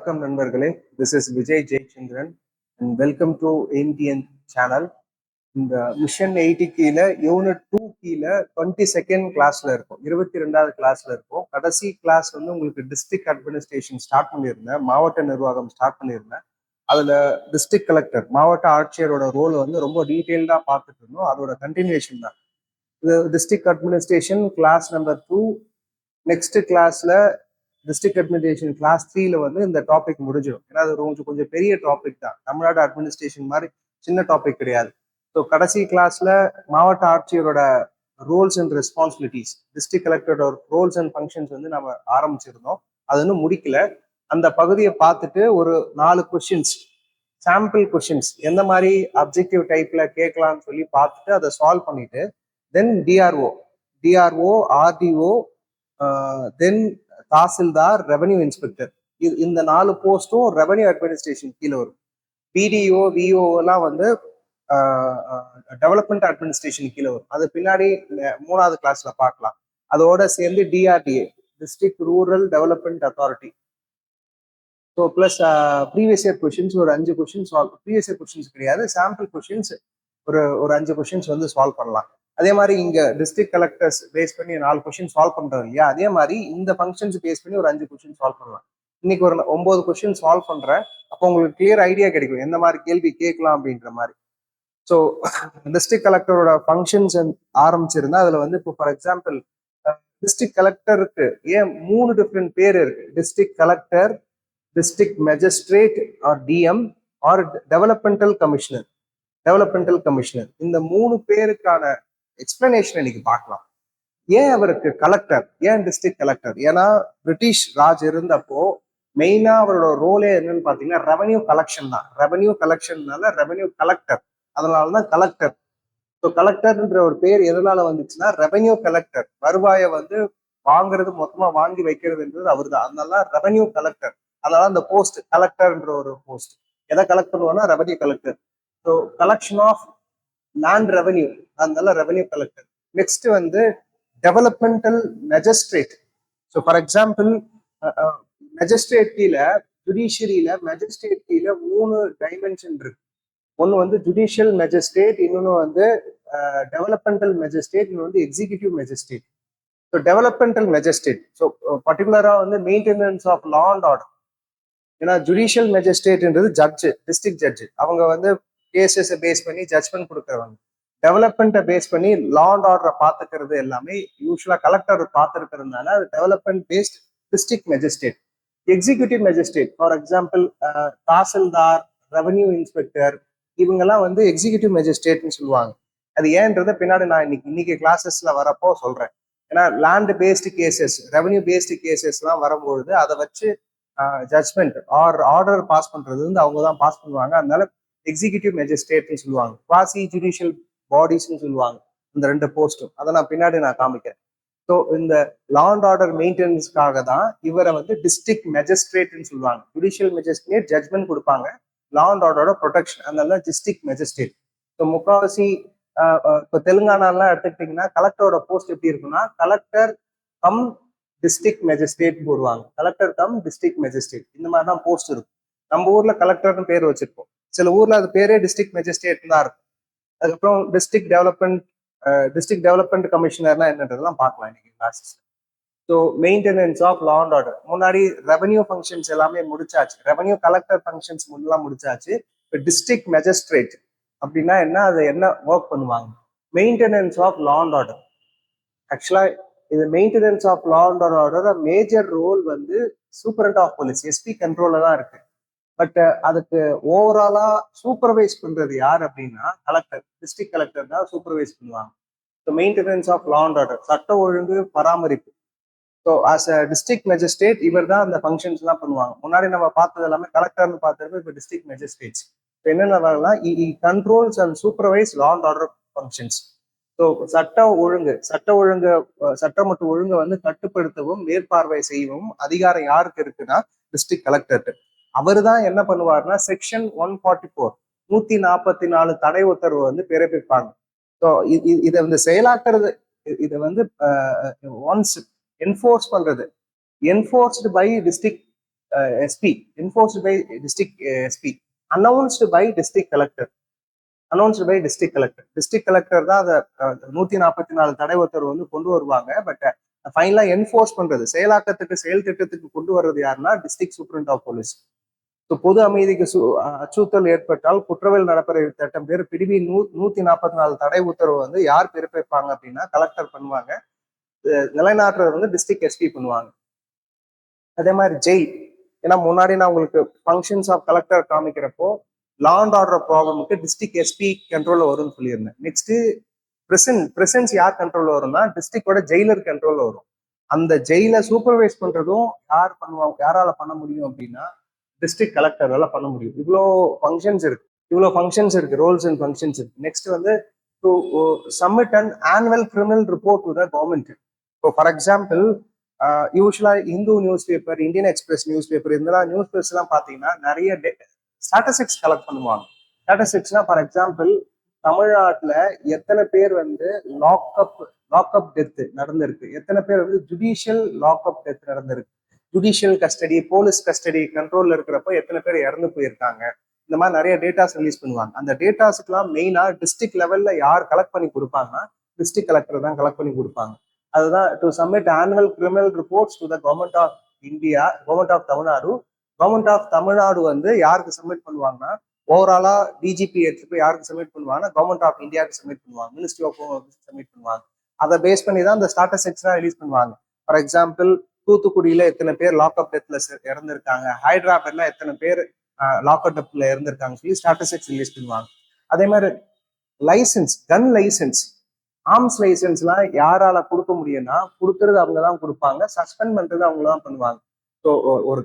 வணக்கம் நண்பர்களே. This is Vijay Jayachandran and welcome to NTN channel. இந்த மிஷன் 80 கீழே யூனிட் 2 கீழே 22nd கிளாஸ்ல இருக்கும், 22வது கிளாஸ்ல இருக்கும். கடைசி கிளாஸ் வந்து உங்களுக்கு டிஸ்ட்ரிக்ட் அட்மினிஸ்ட்ரேஷன் ஸ்டார்ட் பண்ணியிருந்தேன், மாவட்ட நிர்வாகம் ஸ்டார்ட் பண்ணியிருந்தேன். அதுல டிஸ்ட்ரிக்ட் கலெக்டர், மாவட்ட ஆட்சியரோட ரோல் வந்து ரொம்ப டீட்டெயில்டா பார்த்துட்டு இருந்தோம். அதோட கண்டினியூஷன் தான் இது. District administration class number 2. Next கிளாஸ்ல டிஸ்ட்ரிக்ட் அட்மினிஸ்ட்ரேஷன் கிளாஸ் 3ல வந்து இந்த டாபிக் முடிஞ்சிடும். ஏன்னா அது கொஞ்சம் பெரிய டாபிக் தான், தமிழ்நாடு அட்மினிஸ்ட்ரேஷன் மாதிரி சின்ன டாபிக் கிடையாது. ஸோ கடைசி கிளாஸ்ல மாவட்ட ஆட்சியரோட ரோல்ஸ் அண்ட் ரெஸ்பான்சிபிலிட்டிஸ், டிஸ்ட்ரிக்ட் கலெக்டரோட ரோல்ஸ் அண்ட் ஃபங்க்ஷன்ஸ் வந்து நம்ம ஆரம்பிச்சிருந்தோம். அது இன்னும் முடிக்கல. அந்த பகுதியை பார்த்துட்டு ஒரு 4 கொஸ்டின்ஸ், சாம்பிள் கொஸ்டின்ஸ் எந்த மாதிரி அப்ஜெக்டிவ் டைப்ல கேட்கலாம்னு சொல்லி பார்த்துட்டு அதை சால்வ் பண்ணிட்டு தென் டிஆர்ஓ, ஆர்டிஓ, தென் தாசில்தார், ரெவன்யூ இன்ஸ்பெக்டர், இந்த 4 போஸ்டும் ரெவன்யூ அட்மினிஸ்ட்ரேஷன் கீழே வரும். பிடிஓ, விஓ எல்லாம் வந்து டெவலப்மெண்ட் அட்மினிஸ்ட்ரேஷன் கீழே வரும். அது பின்னாடி 3வது கிளாஸ்ல பார்க்கலாம். அதோட சேர்ந்து DRDA, district rural development authority. So plus previous year questions ஒரு 5 questions solve, previous year questions கிடையாது, சாம்பிள் கொஸ்டின்ஸ் ஒரு 5 கொஸ்டின்ஸ் வந்து சால்வ் பண்ணலாம். அதே மாதிரி இங்க டிஸ்ட்ரிக்ட் கலெக்டர்ஸ் பேஸ் பண்ணி 4 கொஸ்டின் சால்வ் பண்றோம் இல்லையா, அதே மாதிரி இந்த ஃபங்க்ஷன்ஸ் பேஸ் பண்ணி ஒரு 5 கொஸ்டின் சால்வ் பண்ணலாம். இன்னைக்கு ஒரு 9 கொஸ்டின் சால்வ் பண்றேன். அப்போ உங்களுக்கு கிளியர் ஐடியா கிடைக்கும் எந்த மாதிரி கேள்வி கேட்கலாம் அப்படின்ற மாதிரி. ஸோ டிஸ்ட்ரிக்ட் கலெக்டரோட ஃபங்க்ஷன்ஸ் ஆரம்பிச்சிருந்தா அதுல வந்து இப்போ ஃபார் எக்ஸாம்பிள் டிஸ்ட்ரிக்ட் கலெக்டருக்கு ஏன் 3 டிஃப்ரெண்ட் பேர் இருக்கு. District collector, district magistrate or DM, or developmental commissioner. இந்த 3 பேருக்கான எக்ஸ்பிளனேஷன் இன்னைக்கு பார்க்கலாம். ஏன் அவருக்கு கலெக்டர், ஏன் டிஸ்ட்ரிக்ட் கலெக்டர்? ஏன்னா பிரிட்டிஷ் ராஜ் இருந்தப்போ மெயினா அவரோட ரோலே என்னன்னு பாத்தீங்கன்னா ரெவன்யூ கலெக்ஷன் தான். ரெவன்யூ கலெக்ஷன்னால ரெவன்யூ கலெக்டர், அதனாலதான் கலெக்டர். ஸோ கலெக்டர்ன்ற ஒரு பேர் எதனால வந்துச்சுன்னா ரெவன்யூ கலெக்டர், வருவாயை வந்து வாங்குறது, மொத்தமா வாங்கி வைக்கிறதுன்றது அவர் தான். அதனால ரெவன்யூ கலெக்டர். அதனால அந்த போஸ்ட் கலெக்டர்ன்ற ஒரு போஸ்ட். எதை கலெக்ட் பண்ணுவோம்னா revenue collector. So collection of land revenue, அதனால ரெவன்யூ கலெக்டர். நெக்ஸ்ட் வந்து developmental magistrate. So for example magistrate கீழே, ஜுடிஷியரியில மேஜிஸ்ட்ரேட் கீழே 3 டைமென்ஷன் இருக்கு. ஒன்று வந்து ஜுடிஷியல் மேஜிஸ்ட்ரேட், இன்னொன்று வந்து டெவலப்மெண்டல் மேஜிஸ்ட்ரேட், இன்னொன்று வந்து executive magistrate. So developmental magistrate so பர்டிகுலரா வந்து maintenance of law and order. ஏன்னா ஜுடிஷியல் மேஜிஸ்ட்ரேட்ன்றது ஜட்ஜு, டிஸ்ட்ரிக்ட் ஜட்ஜு. அவங்க வந்து கேசஸை பேஸ் பண்ணி ஜட்ஜ்மெண்ட் கொடுக்குறவங்க. டெவலப்மெண்ட்டை பேஸ் பண்ணி லா அண்ட் ஆர்டரை பார்த்துக்கிறது எல்லாமே யூஸ்வலா கலெக்டர் பார்த்துருக்கிறதுனால அது development based district magistrate. Executive magistrate for example tahsildar, revenue inspector, இவங்கெல்லாம் வந்து எக்ஸிக்யூட்டிவ் மேஜிஸ்ட்ரேட்னு சொல்லுவாங்க. அது ஏன்றதை பின்னாடி நான் இன்னைக்கு கிளாஸஸ்ல வரப்போ சொல்றேன். ஏன்னா land based cases, revenue based cases எல்லாம் வரும்பொழுது அதை வச்சு ஜட்ஜ்மெண்ட் ஆர்டர் பாஸ் பண்றது வந்து அவங்க தான் பாஸ் பண்ணுவாங்க. அதனால எக்ஸிகியூட்டிவ் மேஜிஸ்ட்ரேட்னு சொல்லுவாங்க. குவாசி ஜுடிஷியல் பாடிஸ்ன்னு சொல்லுவாங்க இந்த 2 போஸ்டும். அதை நான் பின்னாடி காமிக்கிறேன். ஸோ இந்த லா அண்ட் ஆர்டர் மெயின்டெனன்ஸ்க்காக தான் இவரை வந்து டிஸ்ட்ரிக்ட் மேஜிஸ்ட்ரேட்னு சொல்லுவாங்க. ஜுடிஷியல் மேஜிஸ்ட்ரேட் ஜட்ஜ்மெண்ட் கொடுப்பாங்க, லா அண்ட் ஆர்டரோட ப்ரொடெக்ஷன், அதனால டிஸ்ட்ரிக்ட் மேஜிஸ்ட்ரேட். ஸோ முக்காவாசி இப்போ தெலுங்கானாலாம் எடுத்துக்கிட்டிங்கன்னா கலெக்டரோட போஸ்ட் எப்படி இருக்குன்னா கலெக்டர் கம் டிஸ்ட்ரிக்ட் மேஜிஸ்ட்ரேட் போடுவாங்க. கலெக்டர் கம் டிஸ்ட்ரிக்ட் மேஜிஸ்ட்ரேட், இந்த மாதிரி தான் போஸ்ட் இருக்கும். நம்ம ஊர்ல கலெக்டர்னு பேர் வச்சிருப்போம், சில ஊர்ல அது பேரே டிஸ்ட்ரிக்ட் மேஜிஸ்ட்ரேட் தான் இருக்கும். அதுக்கப்புறம் டிஸ்ட்ரிக்ட் டெவலப்மெண்ட் கமிஷனர்னா என்னன்றதெல்லாம் பார்க்கலாம் இன்னைக்கு classes. So maintenance of law and order. முன்னாடி ரெவன்யூ ஃபங்க்ஷன்ஸ் எல்லாமே முடிச்சாச்சு, ரெவன்யூ கலெக்டர் ஃபங்க்ஷன்ஸ் முன்னெல்லாம் முடிச்சாச்சு. இப்போ டிஸ்ட்ரிக்ட் மேஜிஸ்ட்ரேட் அப்படின்னா என்ன, அது என்ன ஒர்க் பண்ணுவாங்க? Maintenance of law and order. ஆக்சுவலா இது maintenance of law and order major role வந்து சூப்பரண்ட் ஆஃப் போலீஸ், எஸ்பி கண்ட்ரோல்ல தான் இருக்கு. பட் அதுக்கு ஓவராலா சூப்பர்வைஸ் பண்றது யார் அப்படின்னா கலெக்டர், டிஸ்ட்ரிக்ட் கலெக்டர் தான் சூப்பர்வைஸ் பண்ணுவாங்க. So maintenance of law and order, சட்ட ஒழுங்கு பராமரிப்பு. So as a district magistrate இவர் தான் அந்த ஃபங்க்ஷன்ஸ் எல்லாம் பண்ணுவாங்க. முன்னாடி நம்ம பார்த்தது எல்லாமே கலெக்டர்னு பார்த்துருப்போம், இப்போ டிஸ்ட்ரிக்ட் மேஜிஸ்ட்ரேட்ஸ். இப்போ என்னென்ன வரலாம், controls and supervise law and order functions. So சட்டம் மற்றும் ஒழுங்கை வந்து கட்டுப்படுத்தவும் மேற்பார்வை செய்யவும் அதிகாரம் யாருக்கு இருக்குன்னா டிஸ்ட்ரிக்ட் கலெக்டர். அவர் தான் என்ன பண்ணுவார்னா செக்ஷன் 144, 144 தடை உத்தரவு வந்து பிறப்பிப்பாங்க. ஸோ இதை வந்து செயலாக்குறது, இதை வந்து ஒன்ஸ் என்ஃபோர்ஸ் பண்றது, enforced by district SP, enforced by district SP, announced by district collector. Announced by district collector. District collector தான் அதை 144 தடை உத்தரவு வந்து கொண்டு வருவாங்க. பட் ஃபைனலா என்ஃபோர்ஸ் பண்றது, செயலாக்கத்துக்கு செயல் திட்டத்துக்கு கொண்டு வர்றது யாருன்னா district superintendent of police. So பொது அமைதிக்கு அச்சுறுத்தல் ஏற்பட்டால் குற்றவியல் நடப்பறை சட்டம் பேர் பிரிவி 144 தடை உத்தரவு வந்து யார் பிறப்பிப்பாங்க அப்படின்னா கலெக்டர் பண்ணுவாங்க. நிலைநாட்டுறது வந்து டிஸ்ட்ரிக்ட் எஸ்பி பண்ணுவாங்க. அதே மாதிரி ஜெயில், ஏன்னா முன்னாடி நான் உங்களுக்கு ஃபங்க்ஷன்ஸ் ஆஃப் கலெக்டர் காமிக்கிறப்போ லா அண்ட் ஆர்டர் ப்ராப்ளமுக்கு டிஸ்ட்ரிக்ட் எஸ்பி கண்ட்ரோல்ல வரும்னு சொல்லியிருந்தேன். நெக்ஸ்ட் பிரசன்ஸ் யார் கண்ட்ரோல்ல வரும்னா டிஸ்ட்ரிக்டோட ஜெயிலர் கண்ட்ரோல்ல வரும். அந்த ஜெயில சூப்பர்வைஸ் பண்றதும் யார் பண்ணுவாங்க, யாரால பண்ண முடியும் அப்படின்னா டிஸ்ட்ரிக்ட் கலெக்டரால பண்ண முடியும். இவ்வளோ ஃபங்க்ஷன்ஸ் இருக்கு, ரோல்ஸ் அண்ட் ஃபங்க்ஷன்ஸ் இருக்கு. நெக்ஸ்ட் வந்து to submit an annual criminal report to the government. இப்போ ஃபார் எக்ஸாம்பிள் யூஸ்வலா Hindu news paper, Indian express news paper, இதெல்லாம் நியூஸ் பேப்பர்ஸ் எல்லாம் பாத்தீங்கன்னா நிறைய ஸ்டாட்டிஸ்டிக்ஸ் கலெக்ட் பண்ணுவாங்க. ஸ்டாட்டிஸ்டிக்ஸ்னா ஃபார் எக்ஸாம்பிள் தமிழ்நாட்டுல எத்தனை பேர் வந்து லாக்அப் டெத் நடந்திருக்கு, எத்தனை பேர் வந்து ஜுடிஷியல் லாக்அப் டெத் நடந்திருக்கு, ஜுடிஷியல் கஸ்டடி, போலீஸ் கஸ்டடி கண்ட்ரோல்ல இருக்கிறப்ப எத்தனை பேர் இறந்து போயிருக்காங்க, இந்த மாதிரி நிறைய டேட்டாஸ் ரிலீஸ் பண்ணுவாங்க. அந்த டேட்டாஸ்க்குலாம் மெயினா டிஸ்ட்ரிக்ட் லெவல்ல யார் கலெக்ட் பண்ணி கொடுப்பாங்கன்னா டிஸ்ட்ரிக்ட் கலெக்டர் தான் கலெக்ட் பண்ணி கொடுப்பாங்க. அதுதான் to submit annual criminal reports to the government of India, government of Tamil Nadu. Government of Tamil Nadu வந்து யாருக்கு சப்மிட் பண்ணுவாங்கன்னா ஓவராலா டிஜிபி எடுத்து போய் யாருக்கு சப்மிட் பண்ணுவாங்கன்னா கவர்மெண்ட் ஆஃப் இந்தியாவுக்கு சப்மிட் பண்ணுவாங்க, மினிஸ்ட்ரி ஆஃப் ஹோம் சப்மிட் பண்ணுவாங்க. அதை பேஸ் பண்ணி தான் அந்த ஸ்டாட்டிஸ்டிக்ஸ்லாம் ரிலீஸ் பண்ணுவாங்க. ஃபார் எக்ஸாம்பிள் தூத்துக்குடியில எத்தனை பேர் லாக்அப் டெத்ல இறந்திருக்காங்க, ஹைதராபாத்ல எத்தனை பேர் லாக்அப் டெத்ல இறந்திருக்காங்க சொல்லி ஸ்டாட்டிஸ்டிக்ஸ் ரிலீஸ் பண்ணுவாங்க. அதே மாதிரி லைசன்ஸ், கன் லைசன்ஸ், ஆர்ம்ஸ் லைசன்ஸ்லாம் யாரால கொடுக்க முடியும்னா கொடுக்கறது அவங்க தான் கொடுப்பாங்க, சஸ்பெண்ட் பண்றது அவங்க தான் பண்ணுவாங்க. ஸோ ஒரு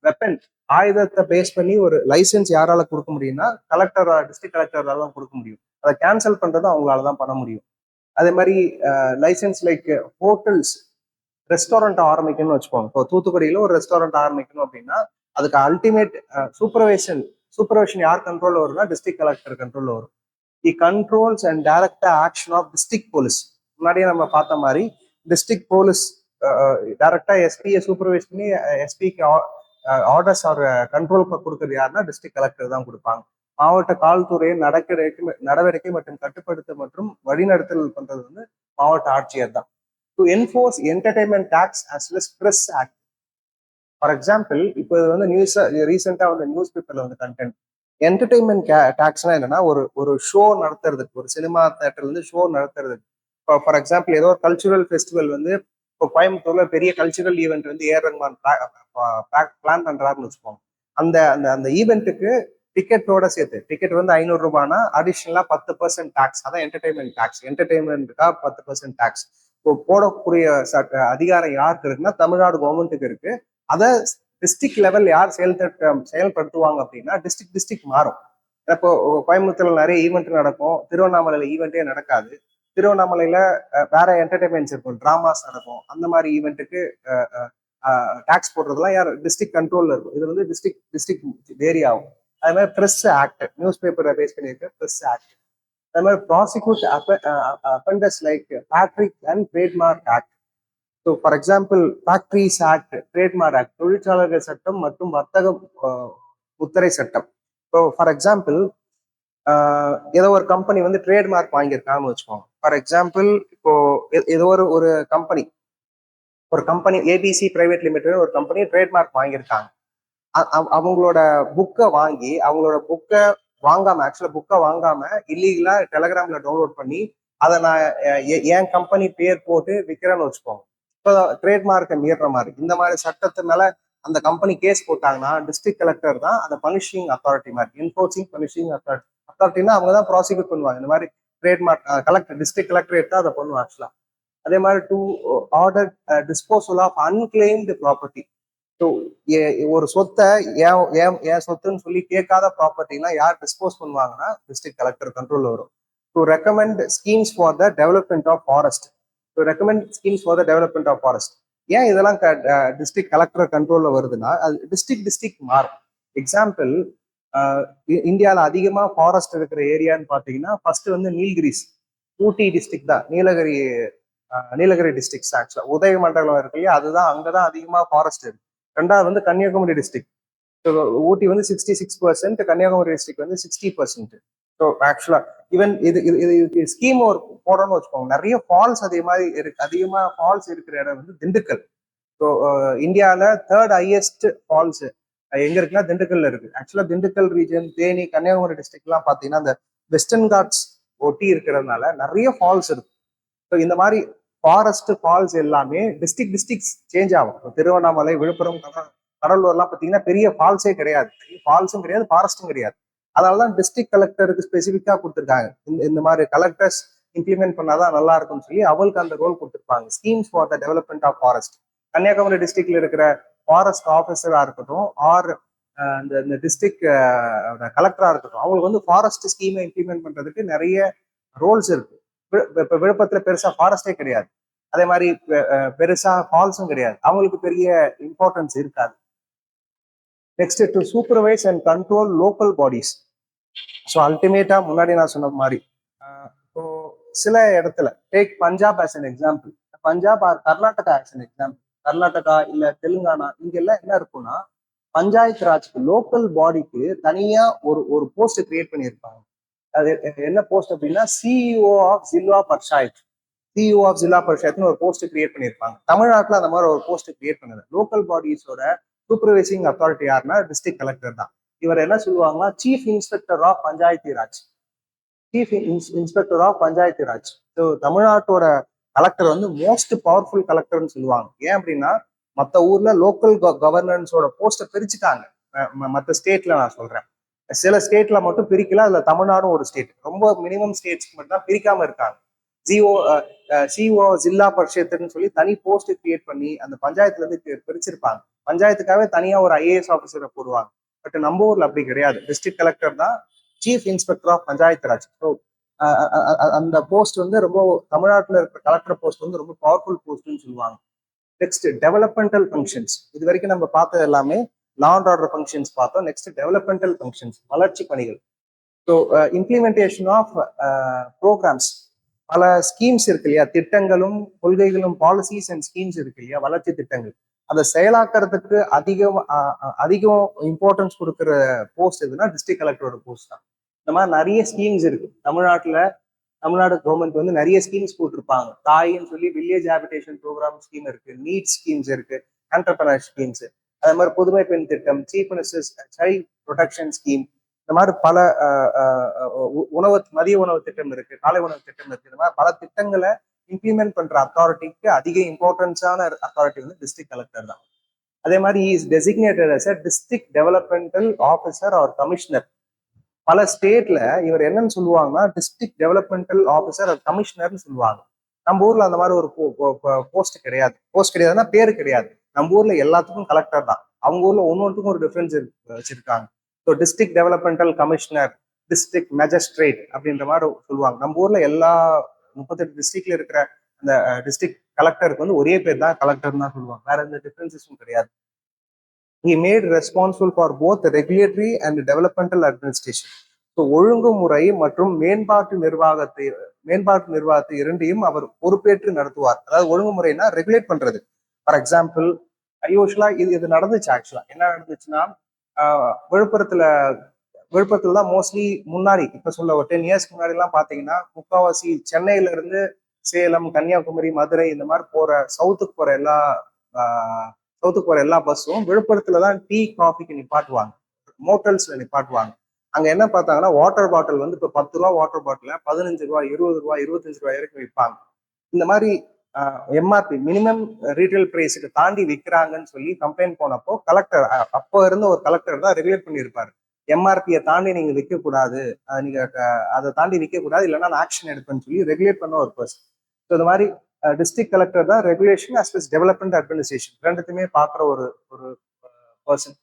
வெப்பன், ஆயுதத்தை பேஸ் பண்ணி ஒரு லைசன்ஸ் யாரால கொடுக்க முடியும்னா கலெக்டர், டிஸ்ட்ரிக்ட் கலெக்டரால தான் கொடுக்க முடியும். அதை கேன்சல் பண்றது அவங்களால தான் பண்ண முடியும். அதே மாதிரி லைசன்ஸ் லைக் ஹோட்டல்ஸ், ரெஸ்டாரண்ட் ஆரம்பிக்கணும்னு வச்சுக்கோங்க. இப்போ தூத்துக்குடியில ஒரு ரெஸ்டாரண்ட் ஆரம்பிக்கணும் அப்படின்னா அதுக்கு அல்டிமேட் சூப்பர்வைஷன் யார் கண்ட்ரோல்ல வரும்னா டிஸ்ட்ரிக்ட் கலெக்டர் கண்ட்ரோல்ல வரும். The controls and direct action of district police. முன்னாடியே நம்ம பார்த்த மாதிரி டிஸ்ட்ரிக்ட் போலீஸ் டைரக்டா எஸ்பியை சூப்பர்வைஸ் பண்ணி எஸ்பிக்கு ஆர்டர்ஸ் ஆர் கண்ட்ரோல் கொடுக்கறது யாருன்னா டிஸ்ட்ரிக்ட் கலெக்டர் தான் கொடுப்பாங்க. மாவட்ட காவல்துறையை நடவடிக்கை மற்றும் கட்டுப்படுத்த மற்றும் வழிநடத்தல் பண்றது வந்து மாவட்ட ஆட்சியர் தான். To enforce entertainment tax as well as press act. For example இப்போ இது வந்து ரீசெண்டா வந்து நியூஸ் பேப்பர்ல வந்து கண்டென்ட் என்டர்டைன்மெண்ட் டாக்ஸ்னா என்னன்னா ஒரு ஷோ நடத்துறதுக்கு, ஒரு சினிமா தேட்டர்ல இருந்து ஷோ நடத்துறதுக்கு. இப்போ ஃபார் எக்ஸாம்பிள் ஏதோ ஒரு கல்ச்சுரல் ஃபெஸ்டிவல் வந்து இப்போ கோயம்புத்தூர்ல பெரிய கல்ச்சுரல் ஈவெண்ட் வந்து ஏஆர் ரஹ்மான் பிளான் பண்றாருன்னு வச்சுக்கோங்க. அந்த அந்த அந்த ஈவெண்ட்டுக்கு டிக்கெட்டோட சேர்த்து, டிக்கெட் வந்து 500 ரூபாய்னா அடிஷனலா 10% டாக்ஸ், அதான் என்டர்டைன்மெண்ட் டாக்ஸ். என்டர்டைன்மெண்ட்டுக்கா 10% டாக்ஸ். இப்போ போடக்கூடிய அதிகாரம் யாருக்கு இருக்குன்னா தமிழ்நாடு கவர்மெண்ட்டுக்கு இருக்கு. அதை டிஸ்ட்ரிக்ட் லெவல் யார் செயல்படுத்துவாங்க அப்படின்னா டிஸ்ட்ரிக்ட் மாறும். இப்போ கோயம்புத்தூர்ல நிறைய ஈவெண்ட் நடக்கும், திருவண்ணாமலையில ஈவெண்ட்டே நடக்காது. திருவண்ணாமலையில வேற என்டர்டைன்மெண்ட்ஸ் இருக்கும், டிராமாஸ் நடக்கும். அந்த மாதிரி ஈவெண்ட்டுக்கு டாக்ஸ் போடுறதுலாம் யார் டிஸ்ட்ரிக்ட் கண்ட்ரோல்ல இருக்கும். இது வந்து டிஸ்ட்ரிக்ட் வேரி ஆகும். அதே மாதிரி பிரஸ் ஆக்ட், நியூஸ் பேப்பரை பேஸ் பண்ணியிருக்க பிரஸ் ஆக்ட். அதே மாதிரி prosecute offenders like Patrick and trademark act. So for example factories act, trademark act, தொழிற்சாலைகள் சட்டம் மற்றும் வர்த்தக முத்திரை சட்டம். இப்போ ஃபார் எக்ஸாம்பிள் ஏதோ ஒரு கம்பெனி வந்து ட்ரேட்மார்க் வாங்கியிருக்காங்கன்னு வச்சுக்கோங்க. ஃபார் எக்ஸாம்பிள் இப்போ ஏதோ ஒரு கம்பெனி ஏபிசி பிரைவேட் லிமிடெட் ஒரு கம்பெனி ட்ரேட்மார்க் வாங்கியிருக்காங்க. அவங்களோட புக்கை வாங்காம இல்லீகலா டெலகிராம்ல டவுன்லோட் பண்ணி அதை நான் என் கம்பெனி பேர் போட்டு விற்கிறேன்னு வச்சுக்கோங்க. இப்போ ட்ரேட்மார்க்கை மீற மாதிரி இந்த மாதிரி சட்டத்து மேல அந்த கம்பெனி கேஸ் போட்டாங்கன்னா டிஸ்ட்ரிக்ட் கலெக்டர் தான் அந்த பனிஷிங் அத்தாரிட்டி மாதிரி, என்ஃபோர்சிங் பனிஷிங் அத்தாரிட்டினா அவங்க தான் ப்ராசிக்யூட் பண்ணுவாங்க. இந்த மாதிரி ட்ரேட்மார்க் டிஸ்ட்ரிக்ட் கலெக்டரேட் தான் அதை பண்ணுவாங்க ஆக்சுவலா. அதே மாதிரி to order disposal of unclaimed property. So ஒரு சொத்தை ஏன் சொத்துன்னு சொல்லி கேட்காத ப்ராப்பர்ட்டிலாம் யார் டிஸ்போஸ் பண்ணுவாங்கன்னா டிஸ்ட்ரிக்ட் கலெக்டர் கண்ட்ரோல் வரும். To recommend schemes for the development of forest. ஏன் இதெல்லாம் டிஸ்ட்ரிக்ட் கலெக்டர் கண்ட்ரோல்ல வருதுன்னா அது டிஸ்ட்ரிக்ட் மாறும். எக்ஸாம்பிள் இந்தியாவில் அதிகமாக ஃபாரஸ்ட் இருக்கிற ஏரியான்னு பார்த்தீங்கன்னா ஃபர்ஸ்ட் வந்து நீல்கிரிஸ், ஊட்டி டிஸ்ட்ரிக்ட் தான், நீலகிரி டிஸ்ட்ரிக்ட் ஆக்சுவலா உதயமண்டலம் இருக்கு இல்லையா, அதுதான் அங்கதான் அதிகமா ஃபாரஸ்ட் இருக்கு. ரெண்டாவது வந்து கன்னியாகுமரி டிஸ்ட்ரிக்ட். ஊட்டி வந்து 66%, கன்னியாகுமரி டிஸ்ட்ரிக்ட் வந்து 60%. ஸோ ஆக்சுவலா ஈவன் இது ஸ்கீம் ஒரு போடணும்னு வச்சுக்கோங்க. நிறைய ஃபால்ஸ் அதே மாதிரி இருக்கு. அதிகமா ஃபால்ஸ் இருக்கிற இடம் வந்து திண்டுக்கல். ஸோ இந்தியாவில் தேர்ட் ஹையஸ்ட் ஃபால்ஸ் எங்க இருக்குன்னா திண்டுக்கல்ல இருக்கு. ஆக்சுவலா திண்டுக்கல் ரீஜன், தேனி, கன்னியாகுமரி டிஸ்ட்ரிக்ட்லாம் பார்த்தீங்கன்னா அந்த வெஸ்டர்ன் காட்ஸ் ஒட்டி இருக்கிறதுனால நிறைய ஃபால்ஸ் இருக்கு. ஸோ இந்த மாதிரி ஃபாரஸ்ட் ஃபால்ஸ் எல்லாமே டிஸ்ட்ரிக்ட் சேஞ்ச் ஆகும். திருவண்ணாமலை, விழுப்புரம், கடலூர்லாம் பார்த்தீங்கன்னா பெரிய ஃபால்ஸே கிடையாது. ஃபால்ஸும் கிடையாது, ஃபாரஸ்டும் கிடையாது. அதனாலதான் டிஸ்ட்ரிக்ட் கலெக்டருக்கு ஸ்பெசிஃபிக்கா கொடுத்துருக்காங்க. இந்த மாதிரி கலெக்டர்ஸ் இம்ப்ளிமெண்ட் பண்ணாதான் நல்லா இருக்கும்னு சொல்லி அவங்களுக்கு அந்த ரோல் கொடுத்துருப்பாங்க. Schemes for the development of forest. Kanyakumari டிஸ்ட்ரிக்ட்ல இருக்கிற ஃபாரஸ்ட் ஆஃபீஸரா இருக்கட்டும், ஆர் இந்த டிஸ்ட்ரிக்ட் கலெக்டரா இருக்கட்டும், அவங்களுக்கு வந்து ஃபாரஸ்ட் ஸ்கீமை இம்ப்ளிமெண்ட் பண்றதுக்கு நிறைய ரோல்ஸ் இருக்கு. இப்ப விழுப்புரத்துல பெருசா ஃபாரஸ்டே கிடையாது. அதே மாதிரி பெருசா ஃபால்ஸும் கிடையாது. அவங்களுக்கு பெரிய இம்பார்ட்டன்ஸ் இருக்காது. Next, to supervise and control local bodies. So அல்டிமேட்டா முன்னாடி நான் சொன்ன மாதிரி இப்போ சில இடத்துல take Punjab as an example. Punjab or Karnataka as an example. Karnataka இல்ல தெலுங்கானா, இங்க எல்லாம் என்ன இருக்கும்னா பஞ்சாயத்து ராஜ்க்கு லோக்கல் பாடிக்கு தனியா ஒரு போஸ்ட் கிரியேட் பண்ணியிருப்பாங்க. அது என்ன போஸ்ட் அப்படின்னா CEO of zilla panchayat. CEO of zilla பஞ்சாயத்னு ஒரு போஸ்ட் கிரியேட் பண்ணியிருப்பாங்க. தமிழ்நாட்டில் அந்த மாதிரி ஒரு போஸ்ட் கிரியேட் பண்ணது. லோக்கல் பாடிஸோட சூப்பர்வைசிங் அத்தாரிட்டி யாருன்னா டிஸ்ட்ரிக்ட் கலெக்டர் தான். இவர் என்ன சொல்லுவாங்கன்னா chief inspector of panchayat raj. Chief inspector of panchayat Raj. So தமிழ்நாட்டோட கலெக்டர் வந்து மோஸ்ட் பவர்ஃபுல் கலெக்டர்னு சொல்லுவாங்க. ஏன் அப்படின்னா மற்ற ஊர்ல லோக்கல் கவர்னன்ஸோட போஸ்ட்டை பிரிச்சுட்டாங்க. மற்ற ஸ்டேட்ல நான் சொல்றேன், சில ஸ்டேட்ல மட்டும் பிரிக்கல. அதுல தமிழ்நாடும் ஒரு ஸ்டேட். ரொம்ப மினிமம் ஸ்டேட்ஸ்க்கு மட்டும் தான் பிரிக்காம இருக்காங்க. சிஓ ஜில்லா பரிஷத்துன்னு சொல்லி தனி போஸ்ட் கிரியேட் பண்ணி அந்த பஞ்சாயத்துல இருந்து பிரிச்சிருப்பாங்க. பஞ்சாயத்துக்காகவே தனியா ஒரு ஐஏஎஸ் ஆஃபீஸரை போடுவாங்க. பட் நம்ம ஊர்ல அப்படி கிடையாது. டிஸ்ட்ரிக்ட் கலெக்டர் தான் chief inspector of panchayat Raj. So அந்த போஸ்ட் வந்து ரொம்ப தமிழ்நாட்டில் இருக்கிற கலெக்டர் போஸ்ட் வந்து ரொம்ப பவர்ஃபுல் போஸ்ட்னு சொல்லுவாங்க. Next, developmental functions. இது வரைக்கும் நம்ம பார்த்தது எல்லாமே லா அண்ட் ஆர்டர் ஃபங்க்ஷன்ஸ் பார்த்தோம். நெக்ஸ்ட், டெவலப்மெண்டல் ஃபங்க்ஷன்ஸ், வளர்ச்சி பணிகள். So implementation of programmes. பல ஸ்கீம்ஸ் இருக்கு இல்லையா, திட்டங்களும் கொள்கைகளும், பாலிசிஸ் அண்ட் ஸ்கீம்ஸ் இருக்கு இல்லையா, வளர்ச்சி திட்டங்கள். அதை செயலாக்கிறதுக்கு அதிகம் இம்பார்ட்டன்ஸ் கொடுக்குற போஸ்ட் எதுனா டிஸ்ட்ரிக்ட் கலெக்டரோட போஸ்ட் தான். இந்த மாதிரி நிறைய ஸ்கீம்ஸ் இருக்கு தமிழ்நாடு கவர்மெண்ட் வந்து நிறைய ஸ்கீம்ஸ் போட்டிருப்பாங்க. தாயின்னு சொல்லி வில்லேஜ் ஹேபிடேஷன் ப்ரோக்ராம் ஸ்கீம் இருக்கு, நீட் ஸ்கீம்ஸ் இருக்கு, என்டர்பிரனர் ஸ்கீம்ஸ். அதே மாதிரி புதுமை பெண் திட்டம், chief minister's child protection scheme. இந்த மாதிரி பல மதிய உணவு திட்டம் இருக்கு, காலை உணவு திட்டம் இருக்கு. இந்த மாதிரி பல திட்டங்களை இம்ப்ளிமெண்ட் பண்ற அத்தாரிட்டிக்கு அதிக இம்பார்ட்டன்ஸான அத்தாரிட்டி வந்து டிஸ்ட்ரிக்ட் கலெக்டர் தான். அதே மாதிரி is designated as a district developmental officer or commissioner. பல ஸ்டேட்ல இவர் என்னன்னு சொல்லுவாங்கன்னா டிஸ்ட்ரிக்ட் டெவலப்மெண்டல் ஆஃபீஸர் ஆர் கமிஷனர்னு சொல்லுவாங்க. நம்ம ஊர்ல அந்த மாதிரி ஒரு போஸ்ட் கிடையாது. போஸ்ட் கிடையாதுன்னா பேரு கிடையாது. நம்ம ஊர்ல எல்லாத்துக்கும் கலெக்டர் தான். அவங்க ஊர்ல ஒன்னொன்றுக்கும் ஒரு டிஃபரன்ஸ் வச்சிருக்காங்க. So district developmental commissioner, district magistrate அப்படின்ற மாதிரி சொல்லுவாங்க. நம்ம ஊர்ல எல்லா 38 டிஸ்ட்ரிக்ட்ல இருக்கிற அந்த டிஸ்ட்ரிக்ட் கலெக்டருக்கு வந்து ஒரே பேர் தான் கலெக்டர் தான் சொல்லுவாங்க. வேற எந்த டிஃபரன்சஸும் கிடையாது. He made responsible for both the regulatory and developmental administration. So ஒழுங்குமுறை மற்றும் மேம்பாட்டு நிர்வாகத்தை இரண்டையும் அவர் பொறுப்பேற்று நடத்துவார். அதாவது ஒழுங்குமுறைனா ரெகுலேட் பண்றது. ஃபார் எக்ஸாம்பிள், யூஸ்வலா இது நடந்துச்சு. ஆக்சுவலா என்ன நடந்துச்சுன்னா விழுப்புரத்துல தான் மோஸ்ட்லி முன்னாடி, இப்ப சொல்ல ஒரு 10 இயர்ஸ்க்கு முன்னாடி எல்லாம் பாத்தீங்கன்னா முக்காவாசி சென்னையில இருந்து சேலம், கன்னியாகுமரி, மதுரை இந்த மாதிரி சவுத்துக்கு போற எல்லா பஸ்ஸும் விழுப்புரத்துலதான் டீ காஃபிக்கு நிப்பாட்டுவாங்க, மோட்டல்ஸ்ல நிப்பாட்டுவாங்க. அங்க என்ன பார்த்தாங்கன்னா வாட்டர் பாட்டில் வந்து இப்ப 10 ரூபா வாட்டர் பாட்டில 15 ரூபாய், 20 ரூபாய், 25 ரூபாய் வரைக்கும் விற்பாங்க. இந்த மாதிரி எம்ஆர்பி மினிமம் ரீட்டைல் பிரைஸுக்கு தாண்டி விற்கிறாங்கன்னு சொல்லி கம்ப்ளைண்ட் போனப்போ கலெக்டர், அப்போ இருந்த ஒரு கலெக்டர் தான் ரெகுலேட் பண்ணியிருப்பாரு. எம்ஆர்பியை தாண்டி நீங்க விற்க கூடாது, நீங்க அதை தாண்டி விற்க கூடாது, இல்லைன்னா நான் ஆக்ஷன் எடுப்பேன்னு சொல்லி ரெகுலேட் பண்ண ஒரு பர்சன். ஸோ இந்த மாதிரி டிஸ்ட்ரிக்ட் கலெக்டர் தான் regulation as well development administration ரெண்டுத்துமே பார்க்குற ஒரு person.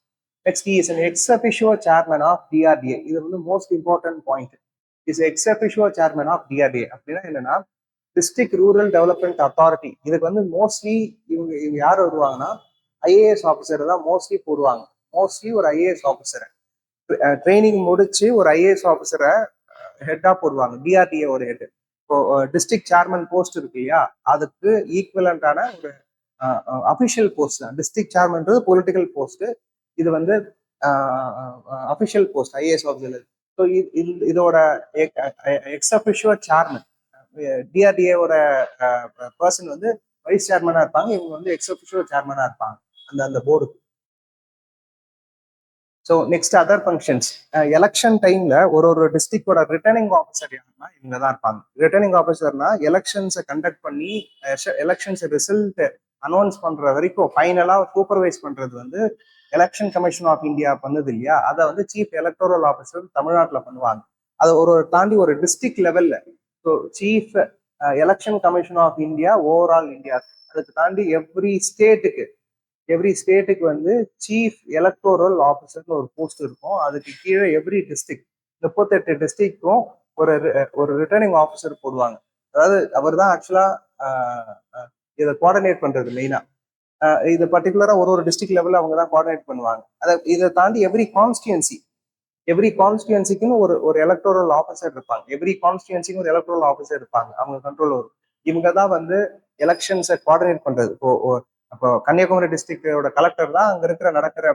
Next, is an ex officio chairman of DRDA. இது வந்து most important point. Is ex officio chairman of DRDA அப்படின்னா என்னன்னா டிஸ்ட்ரிக்ட் ரூரல் டெவலப்மெண்ட் அத்தாரிட்டி. இதுக்கு வந்து மோஸ்ட்லி இவங்க யார் வருவாங்கன்னா ஐஏஎஸ் ஆஃபீஸர் தான் மோஸ்ட்லி போடுவாங்க. மோஸ்ட்லி ஒரு ஐஏஎஸ் ஆஃபீஸரை ட்ரைனிங் முடிச்சு ஒரு ஐஏஎஸ் ஆஃபீஸரை ஹெட்டா போடுவாங்க. டிஆர்டிஏ ஒரு ஹெட். இப்போ டிஸ்ட்ரிக்ட் சேர்மன் போஸ்ட் இருக்கு இல்லையா, அதுக்கு ஈக்குவலண்டான ஒரு அபிஷியல் போஸ்ட் தான். டிஸ்ட்ரிக்ட் சேர்மன்றது பொலிட்டிக்கல் போஸ்ட். இது வந்து official post, IAS officer. So இதோட எக்ஸ் அபிஷியோ சேர்மன், டிஆர்டிஏவோட பர்சன் வந்து வைஸ் சேர்மனா இருப்பாங்க. இவங்க வந்து எக்ஸ் அபிஷியோ சேர்மனா இருப்பாங்க அந்த அந்த போர்டுக்கு. So next other functions. Election டைம்ல ஒரு டிஸ்ட்ரிக்டோட ரிட்டர்னிங் ஆஃபீஸர் யாருன்னா இவங்க தான் இருப்பாங்க. ரிட்டர்னிங் ஆஃபீஸர்னா எலெக்ஷன்ஸை கண்டக்ட் பண்ணி எலெக்ஷன்ஸ் ரிசல்ட் அனௌன்ஸ் பண்ற வரைக்கும் ஃபைனலா சூப்பர்வைஸ் பண்றது வந்து எலெக்ஷன் கமிஷன் ஆஃப் இந்தியா பண்ணது இல்லையா, அதை வந்து சீஃப் எலக்டோரல் ஆஃபீஸர் தமிழ்நாட்டில் பண்ணுவாங்க. அதை தாண்டி ஒரு டிஸ்ட்ரிக்ட் லெவல்ல so chief election commission of India overall India. அதுக்கு தாண்டி எவ்ரி ஸ்டேட்டுக்கு வந்து சீஃப் எலக்டோரல் ஆஃபீஸர்னு ஒரு போஸ்ட் இருக்கும். அதுக்கு கீழே எவ்ரி டிஸ்ட்ரிக்ட் 38 டிஸ்ட்ரிக்டும் ஒரு ஒரு ரிட்டர்னிங் ஆஃபீஸர் போடுவாங்க. அதாவது அவர் தான் ஆக்சுவலா இதை கோஆர்டினேட் பண்றது மெயினா. இது பர்டிகுலரா ஒரு டிஸ்ட்ரிக்ட் லெவலில் அவங்க தான் கோஆர்டினேட் பண்ணுவாங்க. இதை தாண்டி எவ்ரி கான்ஸ்டியூன்சிக்குன்னு ஒரு எலக்டோரல் ஆஃபீஸர் இருப்பாங்க. எவ்ரி கான்ஸ்டியூன்சிக்கு ஒரு எலக்டோரல் ஆஃபீஸர் இருப்பாங்க, அவங்க கண்ட்ரோல் வரும். இவங்க தான் வந்து எலெக்ஷன்ஸை கோஆர்டினேட் பண்றது. இப்போ கன்னியாகுமரி டிஸ்ட்ரிக்டோட கலெக்டர் தான் அங்க நடக்கிற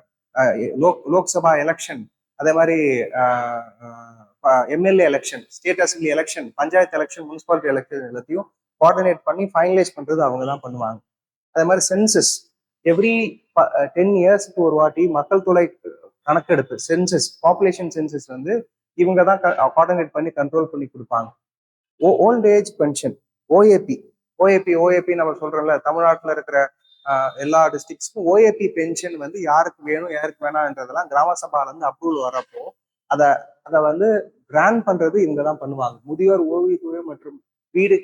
லோக்சபா எலெக்ஷன், அதே மாதிரி MLA election, state assembly election, panchayat election, municipality election எல்லாத்தையும் கோஆர்டினேட் பண்ணி ஃபைனலைஸ் பண்றது அவங்க தான் பண்ணுவாங்க. அதே மாதிரி சென்சஸ், எவ்ரி 10 இயர்ஸ்க்கு ஒரு வாட்டி மக்கள் தொகை கணக்கெடுப்பு, சென்சஸ், பாப்புலேஷன் சென்சஸ் வந்து இவங்க தான் கோஆர்டினேட் பண்ணி கண்ட்ரோல் பண்ணி கொடுப்பாங்க. ஓல்ட் ஏஜ் பென்ஷன், ஓஏபி நம்ம சொல்றோம்ல, தமிழ்நாட்டில் இருக்கிற எல்லா டிஸ்ட்ரிக்ட்ஸ்க்கும் ஓஏபி பென்ஷன் வந்து யாருக்கு வேணும் யாருக்கு வேணாம்ன்றதெல்லாம் கிராம சபால இருந்து அப்ரூவல் வரப்போ அதை வந்து கிராண்ட் பண்றது இவங்க தான் பண்ணுவாங்க. முதியோர் ஓய்வூதிய மற்றும் வீடு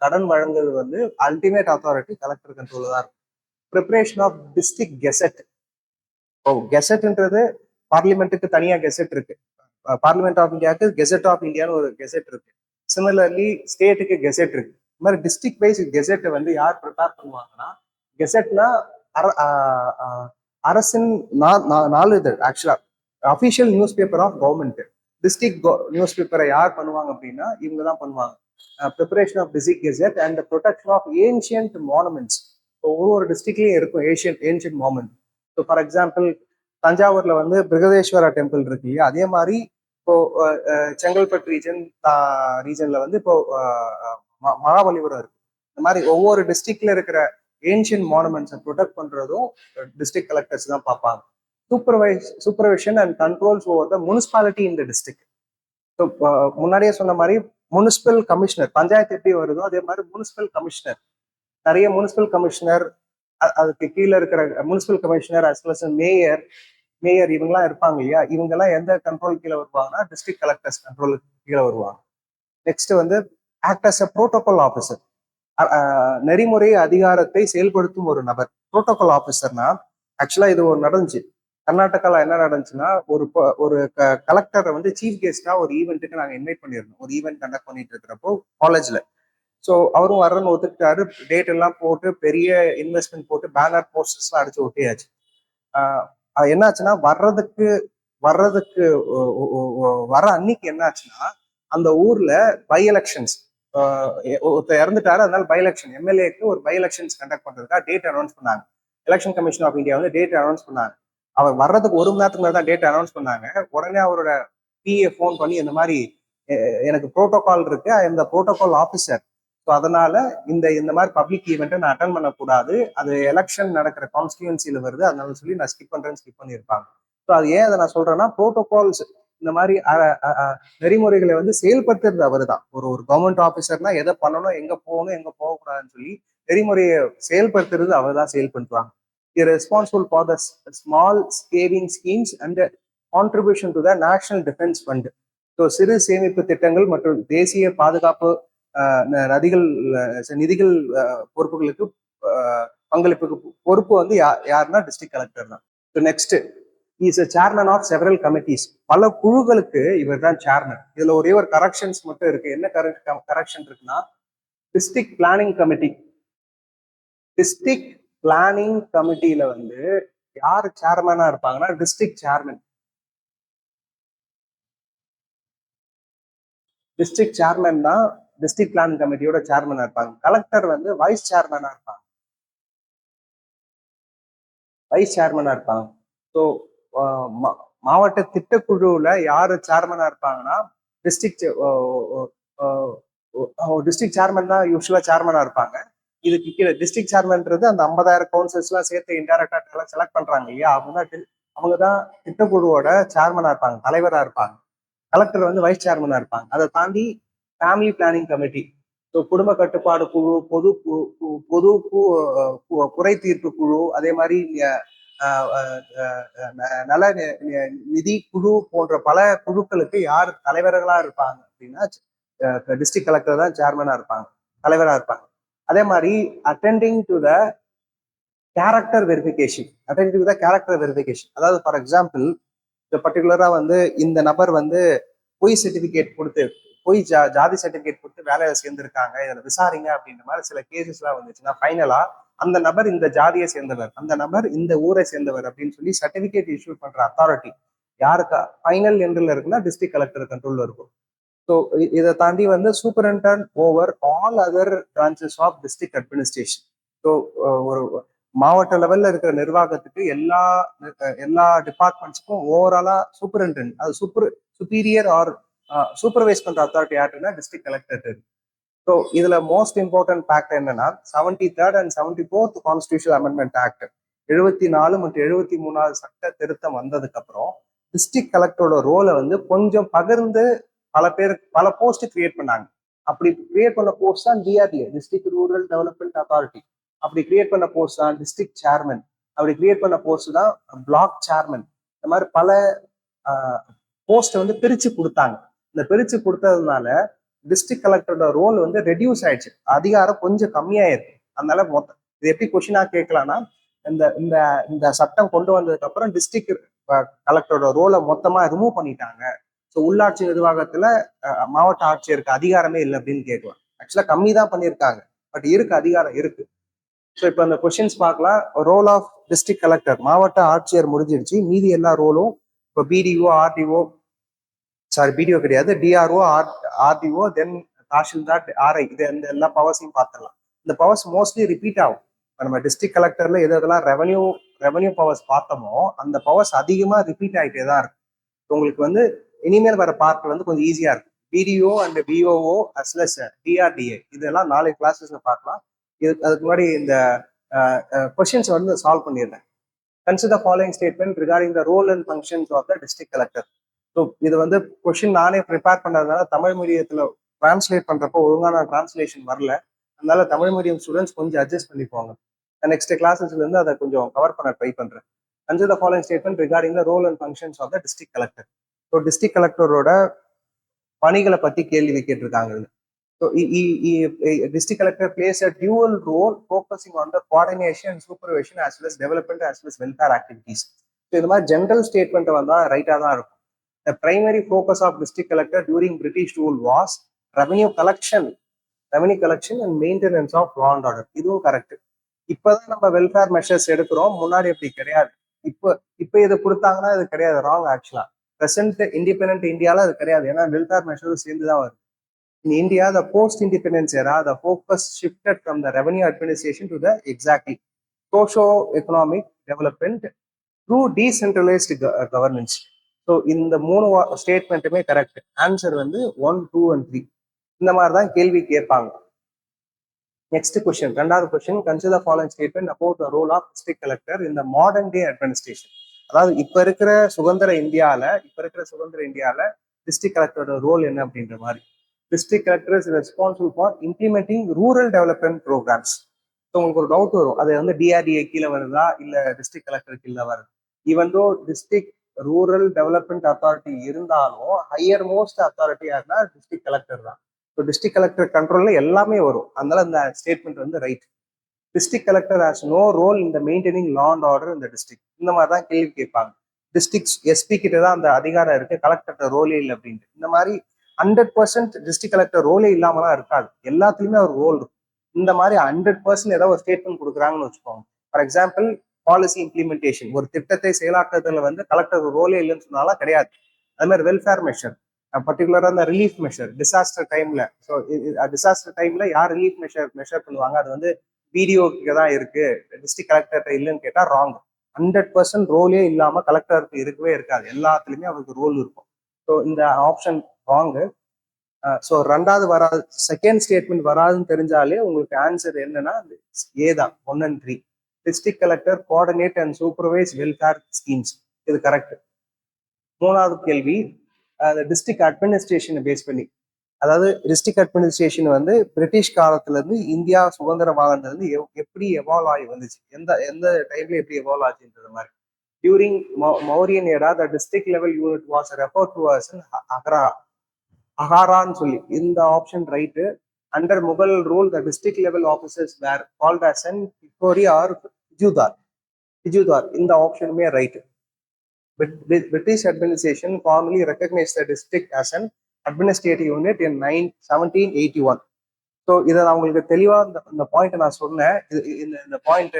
கடன் வழங்குறது வந்து அல்டிமேட் அத்தாரிட்டி கலெக்டர் கண்ட்ரோல் தான் இருக்கும். Preparation of district gazette. கெசட்ன்றது பார்லிமெண்ட்டுக்கு தனியா கெசட் இருக்கு. பார்லிமெண்ட் ஆஃப் இந்தியாவுக்கு கெசட் ஆஃப் இந்தியான்னு ஒரு கெசட் இருக்கு. சிமிலர்லி ஸ்டேட்டுக்கு கெசட் இருக்கு. இந்த மாதிரி டிஸ்ட்ரிக்ட் வைஸ் கெசட்டை வந்து யார் ப்ரிப்பேர் பண்ணுவாங்கன்னா, கெசட்னா அரசின் 4 இதழ், ஆக்சுவலா official newspaper of government. District news பேப்பரை யார் பண்ணுவாங்க அப்படின்னா இவங்க தான் பண்ணுவாங்க. Preparation of district gazette and protection of ancient monuments. ஒரு டிஸ்ட்ரிக்ட்லயும் இருக்கும் ancient monument. So for example தஞ்சாவூர்ல வந்து பிருகதேஸ்வரா டெம்பிள் இருக்கு இல்லையா, அதே மாதிரி இப்போ செங்கல்பட்டு ரீஜன்ல வந்து இப்போ மகாபலிபுரம் இருக்கு. இந்த மாதிரி ஒவ்வொரு டிஸ்ட்ரிக்ட்ல இருக்கிற ஏன்ஷியன்ட் மானுமெண்ட்ஸை ப்ரொடெக்ட் பண்றதும் டிஸ்ட்ரிக்ட் கலெக்டர்ஸ் தான் பார்ப்பாங்க. Supervision and controls over the municipality in the district. So முன்னாடியே சொன்ன மாதிரி முனிசிபல் கமிஷனர், பஞ்சாயத்து எப்படி வருதோ அதே மாதிரி முனிசிபல் கமிஷனர், நிறைய முனிசிபல் கமிஷனர், அதுக்கு கீழே இருக்கிற municipal commissioner as well as mayor இவங்கெல்லாம் இருப்பாங்க இல்லையா, இவங்கெல்லாம் எந்த கண்ட்ரோல் கீழே வருவாங்கன்னா டிஸ்ட்ரிக்ட் கலெக்டர்ஸ் கண்ட்ரோல் கீழே வருவாங்க. நெக்ஸ்ட் வந்து act as a protocol officer, நெறிமுறை அதிகாரத்தை செயல்படுத்தும் ஒரு நபர். புரோட்டோகால் ஆஃபீஸர்னா ஆக்சுவலா இது ஒரு நடந்துச்சு கர்நாடகால. என்ன நடந்துச்சுன்னா, ஒரு கலெக்டரை வந்து சீஃப் கெஸ்டா ஒரு ஈவெண்ட்டுக்கு நாங்கள் இன்வைட் பண்ணியிருந்தோம். ஒரு ஈவெண்ட் கண்டக்ட் பண்ணிட்டு இருக்கிறப்போ காலேஜ்ல. ஸோ அவரும் வர்றன்னு ஒத்துக்கிட்டாரு. டேட் எல்லாம் போட்டு பெரிய இன்வெஸ்ட்மெண்ட் போட்டு பேனர் போஸ்டர்ஸ் எல்லாம் அடிச்சு ஒட்டியாச்சு. என்னாச்சுன்னா வர்றதுக்கு வர அன்னைக்கு என்னாச்சுன்னா, அந்த ஊர்ல பை எலெக்ஷன்ஸ், ஒருத்தர் இறந்துட்டாரு, அதனால பை எலெக்ஷன், எம்எல்ஏக்கு ஒரு பை எலெக்ஷன்ஸ் கண்டக்ட் பண்றதுக்காக டேட் அனௌன்ஸ் பண்ணாங்க. எலெக்ஷன் கமிஷன் ஆஃப் இந்தியா வந்து டேட் அனௌன்ஸ் பண்ணாங்க. அவர் வர்றதுக்கு 1 மணி நேரத்துக்கு மேலே தான் டேட் அனௌன்ஸ் பண்ணாங்க. உடனே அவரோட பிஏ ஃபோன் பண்ணி இந்த மாதிரி எனக்கு ப்ரோட்டோகால் இருக்கு, இந்த ப்ரோட்டோகால் ஆஃபீஸர், ஸோ அதனால இந்த மாதிரி பப்ளிக் ஈவெண்ட்டை நான் அட்டன் பண்ணக்கூடாது, அது எலெக்ஷன் நடக்கிற கான்ஸ்டியூன்சில வருது, அதனால சொல்லி நான் ஸ்கிப் பண்ணியிருப்பாங்க. ஸோ அது ஏன் அதை நான் சொல்றேன்னா, ப்ரோட்டோகால்ஸ் இந்த மாதிரி நெறிமுறைகளை வந்து செயல்படுத்துறது அவர் தான். ஒரு கவர்மெண்ட் ஆஃபீஸர்னா எதை பண்ணணும், எங்க போகணும், எங்க போகக்கூடாதுன்னு சொல்லி நெறிமுறையை செயல்படுத்துறது அவர் தான் செயல்படுத்துவாங்க. Responsible for the small saving schemes and contribution to the national defence fund. So சிறு சேமிப்பு திட்டங்கள் மற்றும் தேசிய பாதுகாப்பு நிதிகள் பொறுப்புகளுக்கு பங்களிப்புக்கு பொறுப்பு வந்து யாருன்னா டிஸ்ட்ரிக்ட் கலெக்டர் தான். Next is chairman of several committees. பல குழுக்களுக்கு இவர் தான் சேர்மன். இதுல ஒரே ஒரு கரெக்ஷன்ஸ் மட்டும் இருக்கு. என்ன கரெக்ஷன் இருக்குன்னா, district planning committee, district planning கமிட்டியில வந்து யாரு சேர்மனா இருப்பாங்கன்னா டிஸ்ட்ரிக்ட் சேர்மன். டிஸ்ட்ரிக்ட் சேர்மன் தான் டிஸ்ட்ரிக்ட் பிளானிங் கமிட்டியோட சேர்மனா இருப்பாங்க. கலெக்டர் வந்து வைஸ் சேர்மனா இருப்பாங்க. வைஸ் சேர்மனா இருப்பாங்க. ஸோ மாவட்ட திட்டக்குழுவில் யார் சேர்மனா இருப்பாங்கன்னா டிஸ்ட்ரிக்ட் டிஸ்ட்ரிக்ட் சேர்மன் தான் யூஸ்வலாக சேர்மனா இருப்பாங்க. இதுக்கு கீழே டிஸ்ட்ரிக்ட் சேர்மன்றது அந்த 50,000 கவுன்சில்ஸ்லாம் சேர்த்து இன்டைரக்டா செலக்ட் பண்றாங்க இல்லையா, அவங்க தான் திட்டக்குழுவோட சேர்மனா இருப்பாங்க, தலைவரா இருப்பாங்க. கலெக்டர் வந்து வைஸ் சேர்மனா இருப்பாங்க. அதை தாண்டி ஃபேமிலி பிளானிங் கமிட்டி, ஸோ குடும்ப கட்டுப்பாடு குழு, பொது குறை தீர்ப்பு குழு, அதே மாதிரி நல நிதி குழு போன்ற பல குழுக்களுக்கு யார் தலைவர்களா இருப்பாங்க அப்படின்னா டிஸ்ட்ரிக்ட் கலெக்டர் தான் சேர்மனா இருப்பாங்க, தலைவரா இருப்பாங்க. அதே மாதிரி attending to the character verification, அதாவது ஃபார் எக்ஸாம்பிள் பர்டிகுலரா வந்து இந்த நபர் வந்து பொய் சர்டிபிகேட் கொடுத்து ஜாதி சர்டிபிகேட் கொடுத்து வேலையை சேர்ந்திருக்காங்க, இதில் விசாரிங்க அப்படின்ற மாதிரி சில கேசஸ் எல்லாம் வந்துச்சுன்னா ஃபைனலா அந்த நபர் இந்த ஜாதியை சேர்ந்தவர், அந்த நபர் இந்த ஊரை சேர்ந்தவர் அப்படின்னு சொல்லி சர்டிபிகேட் இஷ்யூ பண்ற அத்தாரிட்டி யாருக்கா ஃபைனல் எண்ட்ல இருக்குன்னா டிஸ்ட்ரிக்ட் கலெக்டர் கண்ட்ரோல்ல இருக்கும். ஸோ இதை தாண்டி வந்து superintendent over all other branches of district administration. So ஒரு மாவட்ட லெவல்ல இருக்கிற நிர்வாகத்துக்கு எல்லா டிபார்ட்மெண்ட்ஸுக்கும் ஓவராலா சூப்பரண்டன்ட், அது சுப்பீரியர் ஆர் சூப்பர்வைஸ் பண்ற அத்தாரிட்டி யாருன்னா டிஸ்ட்ரிக்ட் கலெக்டர். ஸோ இதுல மோஸ்ட் இம்பார்ட்டன்ட் ஃபேக்ட் என்னன்னா 73rd and 74th constitution amendment act 74 மற்றும் 73வது சட்ட திருத்தம் வந்ததுக்கு அப்புறம் டிஸ்ட்ரிக்ட் கலெக்டரோட ரோலை வந்து கொஞ்சம் பகிர்ந்து பல போஸ்ட் கிரியேட் பண்ணாங்க. அப்படி கிரியேட் பண்ண போஸ்ட் தான் DRDA, district rural development authority. அப்படி கிரியேட் பண்ண போஸ்ட் தான் டிஸ்ட்ரிக்ட் சேர்மன், அப்படி கிரியேட் பண்ண போஸ்ட் தான் பிளாக் சேர்மன். இந்த மாதிரி பல போஸ்ட் வந்து பிரிச்சு கொடுத்தாங்க. இந்த பிரிச்சு கொடுத்ததுனால டிஸ்ட்ரிக்ட் கலெக்டரோட ரோல் வந்து ரெடியூஸ் ஆயிடுச்சு, அதிகாரம் கொஞ்சம் கம்மியாயிருக்கு. அதனால மொத்தம் இது எப்படி கொஸ்டினா கேட்கலாம்னா, இந்த இந்த இந்த சட்டம் கொண்டு வந்ததுக்கு அப்புறம் டிஸ்ட்ரிக்ட் கலெக்டரோட ரோலை மொத்தமா ரிமூவ் பண்ணிட்டாங்க. ஸோ உள்ளாட்சி நிர்வாகத்துல மாவட்ட ஆட்சியருக்கு அதிகாரமே இல்லை அப்படின்னு கேட்கலாம். ஆக்சுவலா கம்மி தான் பண்ணியிருக்காங்க, பட் இருக்கு, அதிகாரம் இருக்கு. ஸோ இப்போ அந்த கொஸ்டின்ஸ் பார்க்கலாம். ரோல் ஆஃப் டிஸ்ட்ரிக்ட் கலெக்டர், மாவட்ட ஆட்சியர் முடிஞ்சிருச்சு, மீதி எல்லா ரோலும் இப்போ பிடிஓ ஆர்டிஓ, பிடிஓ கிடையாது, டிஆர்ஓ ஆர்டிஓ, தென் தாசில்தார், ஆர்ஐ, இது இந்த எல்லா பவர்ஸையும் பார்த்துடலாம். இந்த பவர்ஸ் மோஸ்ட்லி ரிப்பீட் ஆகும். இப்போ நம்ம டிஸ்ட்ரிக்ட் கலெக்டர்ல எதெல்லாம் ரெவன்யூ பவர்ஸ் பார்த்தோமோ அந்த பவர்ஸ் அதிகமா ரிப்பீட் ஆகிட்டே தான் இருக்கும். உங்களுக்கு வந்து இனிமேல் வர பார்ட் வந்து கொஞ்சம் ஈஸியா இருக்கும். BDO and BOO as well as DRDA, இதெல்லாம் நாளை கிளாஸஸ்ல பார்க்கலாம். அதுக்கு முன்னாடி இந்த கொஸ்டின்ஸ் வந்து சால்வ் பண்ணிடுறேன். Consider following statement regarding the role and functions of the district collector. So இது வந்து கொஸ்டின் நானே ப்ரிப்பேர் பண்ணதுனால தமிழ் மீடியத்துல டிரான்ஸ்லேட் பண்றப்போ ஒழுங்கான டிரான்ஸ்லேஷன் வரல, அதனால தமிழ் மீடியம் ஸ்டூடெண்ட்ஸ் கொஞ்சம் அட்ஜஸ்ட் பண்ணிக்குவாங்க. நெக்ஸ்ட் கிளாஸஸ்ல இருந்து அதை கொஞ்சம் கவர் பண்ண ட்ரை பண்றேன். Consider following statement regarding the role and functions of the district collector. So district கலெக்டரோட பணிகளை பத்தி கேள்வி கேட்டிருக்காங்க. So district collector plays a dual role focusing on the coordination and supervision as well as development as well as welfare activities. So இந்த மாதிரி general statement வந்தா ரைட்டா தான் இருக்கும். The primary focus of district collector during British rule was revenue collection and maintenance of law and order. இதுவும் correct. இப்பதான் நம்ம welfare measures எடுக்கிறோம், முன்னாடி எப்படி கிடையாது. இப்போ இது கொடுத்தாங்கன்னா இது கிடையாது, ராங். ஆக்சுவலா பிரசன்ட் இண்டிபெண்டன்ட் இந்தியால அது கிடையாது, ஏன்னா வெல்ஃபேர் மெஷர்ஸ் சேர்ந்து தான் வருது. In India, the post-independence era, the focus shifted from the revenue administration to the exactly socio-economic development through decentralized governance. So இந்த 3 ஸ்டேட்மெண்ட்டுமே கரெக்ட். ஆன்சர் வந்து 1, 2 and 3. இந்த மாதிரி தான் கேள்வி கேட்பாங்க. நெக்ஸ்ட் கொஸ்டின், ரெண்டாவது question, consider following statement about the role of district collector in the modern day administration. அதாவது இப்ப இருக்கிற சுதந்திர இந்தியால டிஸ்ட்ரிக்ட் கலெக்டரோட ரோல் என்ன அப்படின்ற மாதிரி. District collector is responsible for implementing rural development programmes. So உங்களுக்கு ஒரு டவுட் வரும், அது வந்து டிஆர்டிஏ கீழே வருதா இல்ல டிஸ்ட்ரிக்ட் கலெக்டர் கீழே வருது. Even though district rural development authority இருந்தாலும் ஹையர் மோஸ்ட் அத்தாரிட்டி யாருன்னா டிஸ்ட்ரிக்ட் கலெக்டர் தான். ஸோ டிஸ்ட்ரிக்ட் கலெக்டர் கண்ட்ரோல்ல எல்லாமே வரும், அதனால இந்த ஸ்டேட்மெண்ட் வந்து right. District collector has no role in the maintaining law and order இந்த டிஸ்ட்ரிக்ட். இந்த மாதிரி தான் கேள்வி கேட்பாங்க. டிஸ்ட்ரிக்ட் எஸ்பி கிட்ட தான் அந்த அதிகாரம் இருக்கு, கலெக்டர் ரோலே இல்லை அப்படின்ட்டு. இந்த மாதிரி 100% டிஸ்ட்ரிக்ட் கலெக்டர் ரோலே இல்லாமலாம் இருக்காது, எல்லாத்துலயுமே ஒரு ரோல் இருக்கும். இந்த மாதிரி 100% ஏதாவது ஒரு ஸ்டேட்மெண்ட் கொடுக்குறாங்கன்னு வச்சுக்கோங்க. ஃபார் எக்ஸாம்பிள் பாலிசி இம்ப்ளிமெண்டேஷன், ஒரு திட்டத்தை செயலாக்குறதுல வந்து கலெக்டர் ரோலே இல்லைன்னு சொன்னாலும் கிடையாது. அது மாதிரி வெல்ஃபேர் மெஷர், பர்டிகுலரா இந்த ரிலீஃப் மெஷர் டிசாஸ்டர் டைம்ல. ஸோ டிசாஸ்டர் டைம்ல யார் ரிலீஃப் மெஷர் பண்ணுவாங்க, அது வந்து பிடிஓ தான் இருக்கு, டிஸ்ட்ரிக்ட் கலெக்டர் இல்லைன்னு கேட்டா ராங். 100% ரோலே இல்லாம கலெக்டருக்கு இருக்கவே இருக்காது. எல்லாத்துலயுமே அவருக்கு ரோல் இருக்கும். ஸோ இந்த ஆப்ஷன் ராங்கு. ஸோ ரெண்டாவது வராது, செகண்ட் ஸ்டேட்மெண்ட் வராதுன்னு தெரிஞ்சாலே உங்களுக்கு ஆன்சர் என்னன்னா ஏ தான், 1 and 3. District collector coordinate and supervise welfare schemes, இது கரெக்ட். மூணாவது கேள்வி, டிஸ்ட்ரிக்ட் அட்மினிஸ்ட்ரேஷனை பேஸ் பண்ணி, அதாவது டிஸ்ட்ரிக்ட் அட்மினிஸ்ட்ரேஷன் வந்து பிரிட்டிஷ் காலத்துல இருந்து இந்தியா சுதந்திரம் வாங்கினதுல இருந்து எப்படி எவால்வ் ஆகி வந்துச்சு, எந்த எந்த டைம்ல எப்படி எவால்வ் ஆச்சுன்றது மாதிரி. During Mauryan era the district level unit was refer to as அஹாரான்னு சொல்லி, இந்த option right. Under Mughal rule the district level officers were called as an பிகோரி ஆர் பிஜுதார். பிஜுதார், இந்த ஆப்ஷனுமே right. British administration formally recognized the district as an administrative unit in 1781. So இதை நான் உங்களுக்கு தெளிவாக இந்த பாயிண்ட் நான் சொன்னேன், இந்த பாயிண்ட்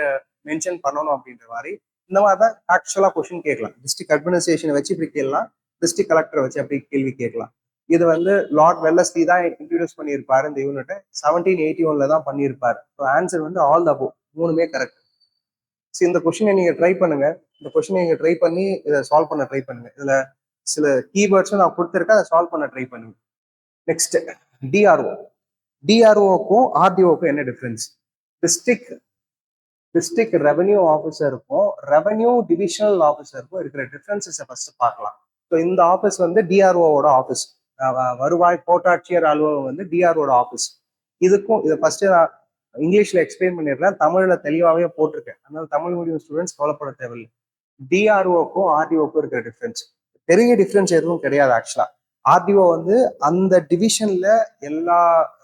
மென்ஷன் பண்ணணும் அப்படின்ற மாதிரி. இந்த மாதிரி தான் ஆக்சுவலாக கொஸ்டின் கேட்கலாம். டிஸ்ட்ரிக்ட் அட்மினிஸ்ட்ரேஷனை வச்சு இப்படி கேட்கலாம், டிஸ்ட்ரிக்ட் கலெக்டரை வச்சு அப்படி கேள்வி கேட்கலாம். இது வந்து லார்ட் வெல்லஸ்லி தான் இன்ட்ரடியூஸ் பண்ணியிருப்பாரு இந்த யூனிட்டை, 1781 தான் பண்ணியிருப்பாரு. ஸோ ஆன்சர் வந்து ஆல் த அபோவ், மூணுமே கரெக்ட். சரி, இந்த கொஸ்டினை நீங்க ட்ரை பண்ணுங்க. இந்த கொஸ்டினை நீங்க ட்ரை பண்ணி இதை சால்வ் பண்ண ட்ரை பண்ணுங்க. இதுல சில கீவேர்ட்ஸும் நான் கொடுத்துருக்கேன், அதை சால்வ் பண்ண ட்ரை பண்ணுங்க. Next, DRO. டிஆர்ஓக்கும் ஆர்டிஓக்கும் என்ன டிஃபரன்ஸ்? டிஸ்ட்ரிக்ட் ரெவன்யூ ஆஃபீஸருக்கும் ரெவன்யூ டிவிஷனல் ஆஃபீஸருக்கும் இருக்கிற டிஃபரன்சஸை ஃபர்ஸ்ட் பார்க்கலாம். ஸோ இந்த ஆஃபீஸ் வந்து டிஆர்ஓவோட ஆஃபீஸ், வருவாய் கோட்டாட்சியர் அலுவலகம் வந்து டிஆர்ஓட ஆஃபீஸ். இதுக்கும் இதை ஃபர்ஸ்ட் இங்கிலீஷ்ல எக்ஸ்பிளைன் பண்ணிடுறேன், தமிழ்ல தெளிவாகவே போட்டிருக்கேன், அதனால தமிழ் மீடியம் ஸ்டூடெண்ட்ஸ் கவலைப்பட தேவையில்லை. டிஆர்ஓக்கும் ஆர்டிஓக்கும் இருக்கிற டிஃபரன்ஸ் பெரிய டிஃபரன்ஸ் எதுவும் கிடையாது. ஆக்சுவலா ஆர்டிஓ வந்து அந்த டிவிஷன்ல எல்லா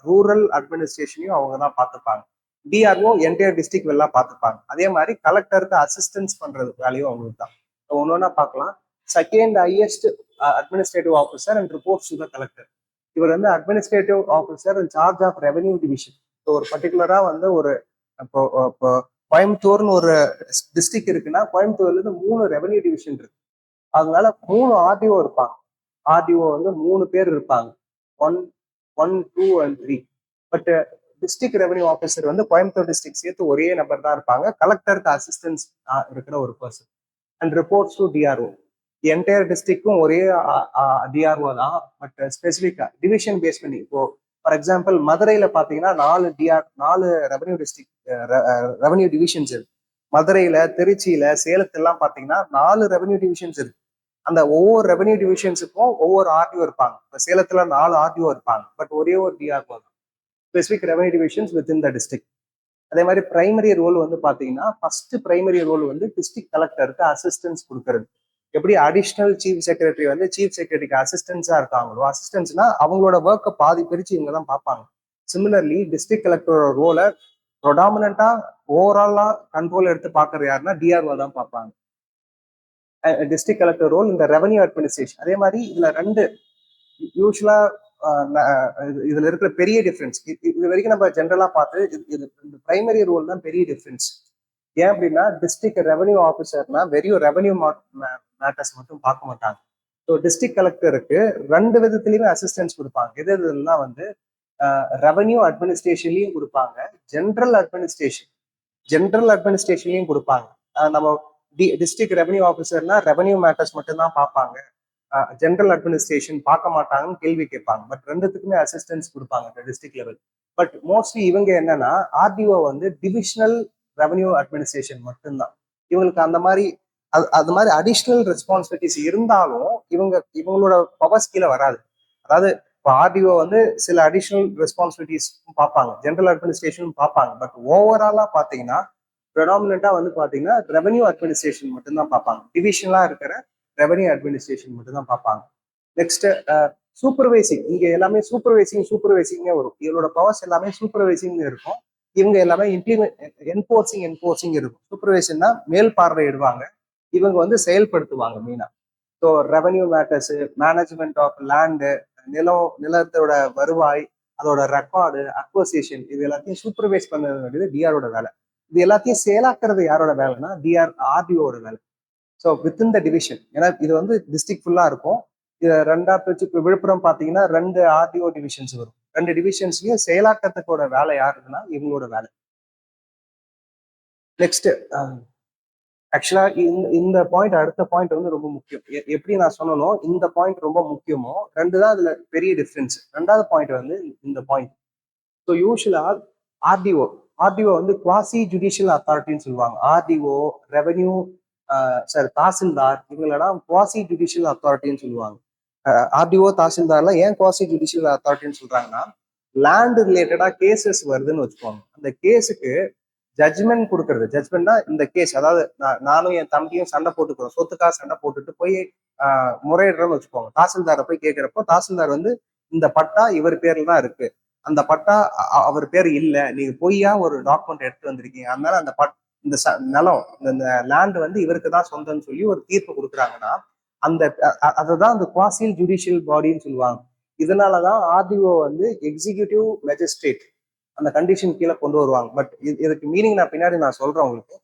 ரூரல் அட்மினிஸ்ட்ரேஷனையும் அவங்க தான் பார்த்துப்பாங்க. டிஆர்ஓ என்டையர் டிஸ்ட்ரிக்ட் எல்லாம் பார்த்துப்பாங்க. அதே மாதிரி கலெக்டருக்கு அசிஸ்டன்ஸ் பண்றது வேலையும் அவங்களுக்கு தான். ஒன்னொன்னா பார்க்கலாம். Second highest administrative officer and reports to the collector. இவர் வந்து administrative officer in charge of revenue division. ஒரு பர்டிகுலரா வந்து ஒரு இப்போ கோயம்புத்தூர்னு ஒரு டிஸ்ட்ரிக்ட் இருக்குன்னா கோயம்புத்தூர்ல இருந்து 3 ரெவன்யூ டிவிஷன் இருக்கு. அதனால 3 ஆர்டிஓ இருப்பாங்க. ஆர்டிஓ வந்து 3 பேர் இருப்பாங்க, 1, 2 and 3. But district revenue officer வந்து கோயம்புத்தூர் டிஸ்ட்ரிக்ட் சேர்த்து ஒரே நபர் தான் இருப்பாங்க, கலெக்டருக்கு அசிஸ்டன்ஸ் இருக்கிற ஒரு person. And reports to DRO. Entire டிஸ்ட்ரிக்டும் ஒரே டிஆர்ஓ தான், பட் ஸ்பெசிஃபிக்கா டிவிஷன் பேஸ் பண்ணி. இப்போ ஃபார் எக்ஸாம்பிள் மதுரையில பாத்தீங்கன்னா 4 ரெவன்யூ டிஸ்ட்ரிக்ட் ரெவன்யூ டிவிஷன்ஸ் இருக்கு. மதுரையில, திருச்சியில, சேலத்துல பாத்தீங்கன்னா 4 ரெவன்யூ டிவிஷன்ஸ் இருக்கு. அந்த ஒவ்வொரு ரெவன்யூ டிவிஷன்ஸுக்கும் ஒவ்வொரு ஆர்டிஓ இருப்பாங்க. இப்போ சேலத்துல 4 ஆர்டிஓ இருப்பாங்க, பட் ஒரே ஒரு டிஆர்ஓ தான், specific revenue divisions with in the district. அதே மாதிரி பிரைமரி ரோல் வந்து பாத்தீங்கன்னா ஃபர்ஸ்ட் பிரைமரி ரோல் வந்து டிஸ்ட்ரிக்ட் கலெக்டருக்கு அசிஸ்டன்ஸ் கொடுக்கறது. எப்படி அடிஷனல் சீஃப் செக்ரட்டரி வந்து சீஃப் செக்ரட்டரிக்கு அசிஸ்டன்ஸா இருக்காங்களோ, அசிஸ்டன்ஸ்னா அவங்களோட ஒர்க்கை பாதி பிரிச்சு இவங்க தான் பார்ப்பாங்க. சிமிலர்லி டிஸ்ட்ரிக்ட் கலெக்டரோட ரோலை ப்ரொடாமினா ஓவராலா கண்ட்ரோல் எடுத்து பாக்குறது யாருன்னா டிஆர்ஓ தான் பார்ப்பாங்க. டிஸ்ட்ரிக்ட் கலெக்டர் ரோல் இந்த ரெவன்யூ அட்மினிஸ்ட்ரேஷன். அதே மாதிரி இதுல 2 யூஸ்வலா இதுல இருக்கிற பெரிய டிஃபரன்ஸ், இது வரைக்கும் நம்ம ஜென்ரலா பார்த்து இது பிரைமரி ரோல் தான் பெரிய டிஃபரன்ஸ். ஏன் அப்படின்னா டிஸ்ட்ரிக்ட் ரெவன்யூ ஆஃபீஸர்னா வெறும் ரெவன்யூ மேட்டர்ஸ் மட்டும் பார்க்க மாட்டாங்க. ஸோ டிஸ்ட்ரிக்ட் கலெக்டருக்கு 2 விதத்துலயுமே அசிஸ்டன்ஸ் கொடுப்பாங்க. இதெல்லாம் வந்து ரெவன்யூ அட்மினிஸ்ட்ரேஷன்லயும் கொடுப்பாங்க, ஜென்ரல் அட்மினிஸ்ட்ரேஷன்லயும் கொடுப்பாங்க. நம்ம டிஸ்ட்ரிக்ட் ரெவன்யூ ஆஃபீஸர்னா ரெவன்யூ மேட்டர்ஸ் மட்டும் தான் பார்ப்பாங்க, ஜென்ரல் அட்மினிஸ்ட்ரேஷன் பார்க்க மாட்டாங்கன்னு கேள்வி கேட்பாங்க. பட் 2த்துக்குமே அசிஸ்டன்ஸ் கொடுப்பாங்க டிஸ்ட்ரிக்ட் லெவல். பட் மோஸ்ட்லி இவங்க என்னன்னா ஆர்டிஓ வந்து டிவிஷனல் ரெவன்யூ அட்மினிஸ்ட்ரேஷன் மட்டும்தான். இவங்களுக்கு அந்த மாதிரி அது மாதிரி அடிஷ்னல் ரெஸ்பான்சிபிலிட்டிஸ் இருந்தாலும் இவங்களோட பவர்ஸ் கீழே வராது. அதாவது இப்போ ஆர்டிஓ வந்து சில அடிஷ்னல் ரெஸ்பான்சிபிலிட்டிஸ் பார்ப்பாங்க, ஜென்ரல் அட்மினிஸ்ட்ரேஷன் பார்ப்பாங்க. பட் ஓவராலா பாத்தீங்கன்னா ப்ரெடாமினா வந்து பாத்தீங்கன்னா ரெவன்யூ அட்மினிஸ்ட்ரேஷன் மட்டும்தான் பார்ப்பாங்க. டிவிஷனலா இருக்கிற ரெவன்யூ அட்மினிஸ்ட்ரேஷன் மட்டும் தான் பார்ப்பாங்க. Next supervising. இங்க எல்லாமே சூப்பர்வைசிங்கே வரும். இவங்களோட பவர்ஸ் எல்லாமே சூப்பர்வைசிங் இருக்கும். இவங்க எல்லாமே என்போர்சிங் இருக்கும். சூப்பர்வைசன்னா மேல் பார்வையிடுவாங்க, இவங்க வந்து செயல்படுத்துவாங்க மெயினா. So revenue matters, management of land, நிலத்தோட வருவாய், அதோட ரெக்கார்டு, அக்வசிஷன், இது எல்லாத்தையும் சூப்பர்வைஸ் பண்ண வேண்டியது டிஆரோட வேலை. இது எல்லாத்தையும் செயலாக்குறது யாரோட வேலைன்னா ஆர்டிஓட வேலை. ஸோ வித்தின் த டிவிஷன், ஏன்னா இது வந்து டிஸ்ட்ரிக்ட் ஃபுல்லா இருக்கும். இதை 2ஆ பிரிச்சு, இப்போ விழுப்புரம் பார்த்தீங்கன்னா 2 ஆர்டிஓ டிவிஷன்ஸ் வரும். 2 டிவிஷன்ஸ்லயும் செயலாக்கத்துக்கோட வேலை யாருக்குன்னா இவங்களோட வேலை. நெக்ஸ்ட் ஆக்சுவலா இந்த பாயிண்ட், அடுத்த பாயிண்ட் வந்து ரொம்ப முக்கியம். எப்படி நான் சொன்னனோ இந்த பாயிண்ட் ரொம்ப முக்கியமோ, ரெண்டு தான் அதுல பெரிய டிஃபரன்ஸ். ரெண்டாவது பாயிண்ட் வந்து இந்த பாயிண்ட். ஸோ யூஸ்வலா ஆர்டிஓ ஆர்டிஓ வந்து குவாசி ஜுடிஷியல் அத்தாரிட்டின்னு சொல்லுவாங்க. ஆர்டிஓ, ரெவென்யூ, சார் தாசில்தார், இவங்களெல்லாம் குவாசி ஜுடிஷியல் அத்தாரிட்டின்னு சொல்லுவாங்க. ஆர்டிஓ, தாசில்தார்லாம் ஏன் குவாசி ஜுடிஷியல் அத்தாரிட்டின்னு சொல்றாங்கன்னா, லேண்ட் ரிலேட்டடா கேசஸ் வருதுன்னு வச்சுக்கோங்க. அந்த கேஸுக்கு ஜட்ஜ்மெண்ட் கொடுக்கறது. ஜட்ஜ்மெண்ட்னா இந்த கேஸ், அதாவது நானும் என் தம்பியும் சண்டை போட்டுக்கிறோம், சொத்துக்காக சண்டை போட்டுட்டு போய் முறையிடுறோம்னு வச்சுக்கோங்க. தாசில்தாரை போய் கேட்கிறப்போ தாசில்தார் வந்து இந்த பட்டா இவர் பேர்ல தான் இருக்கு, அந்த பட்டா அவர் பேர் இல்ல, நீங்க பொய்யா ஒரு டாக்குமெண்ட் எடுத்து வந்திருக்கீங்க, அதனால அந்த இந்த நிலம், இந்த லேண்ட் வந்து இவருக்கு தான் சொந்தம்னு சொல்லி ஒரு தீர்ப்பு கொடுக்குறாங்கன்னா, அந்த அதுதான் அந்த குவாசியல் ஜுடிஷியல் பாடின்னு சொல்லுவாங்க. இதனாலதான் ஆர்டிஓ வந்து எக்ஸிகியூட்டிவ் மேஜிஸ்ட்ரேட் அந்த கண்டிஷன் கீழே கொண்டு வருவாங்க. பட் இதுக்கு மீனிங் நான் பின்னாடி நான் சொல்றேன் உங்களுக்கு.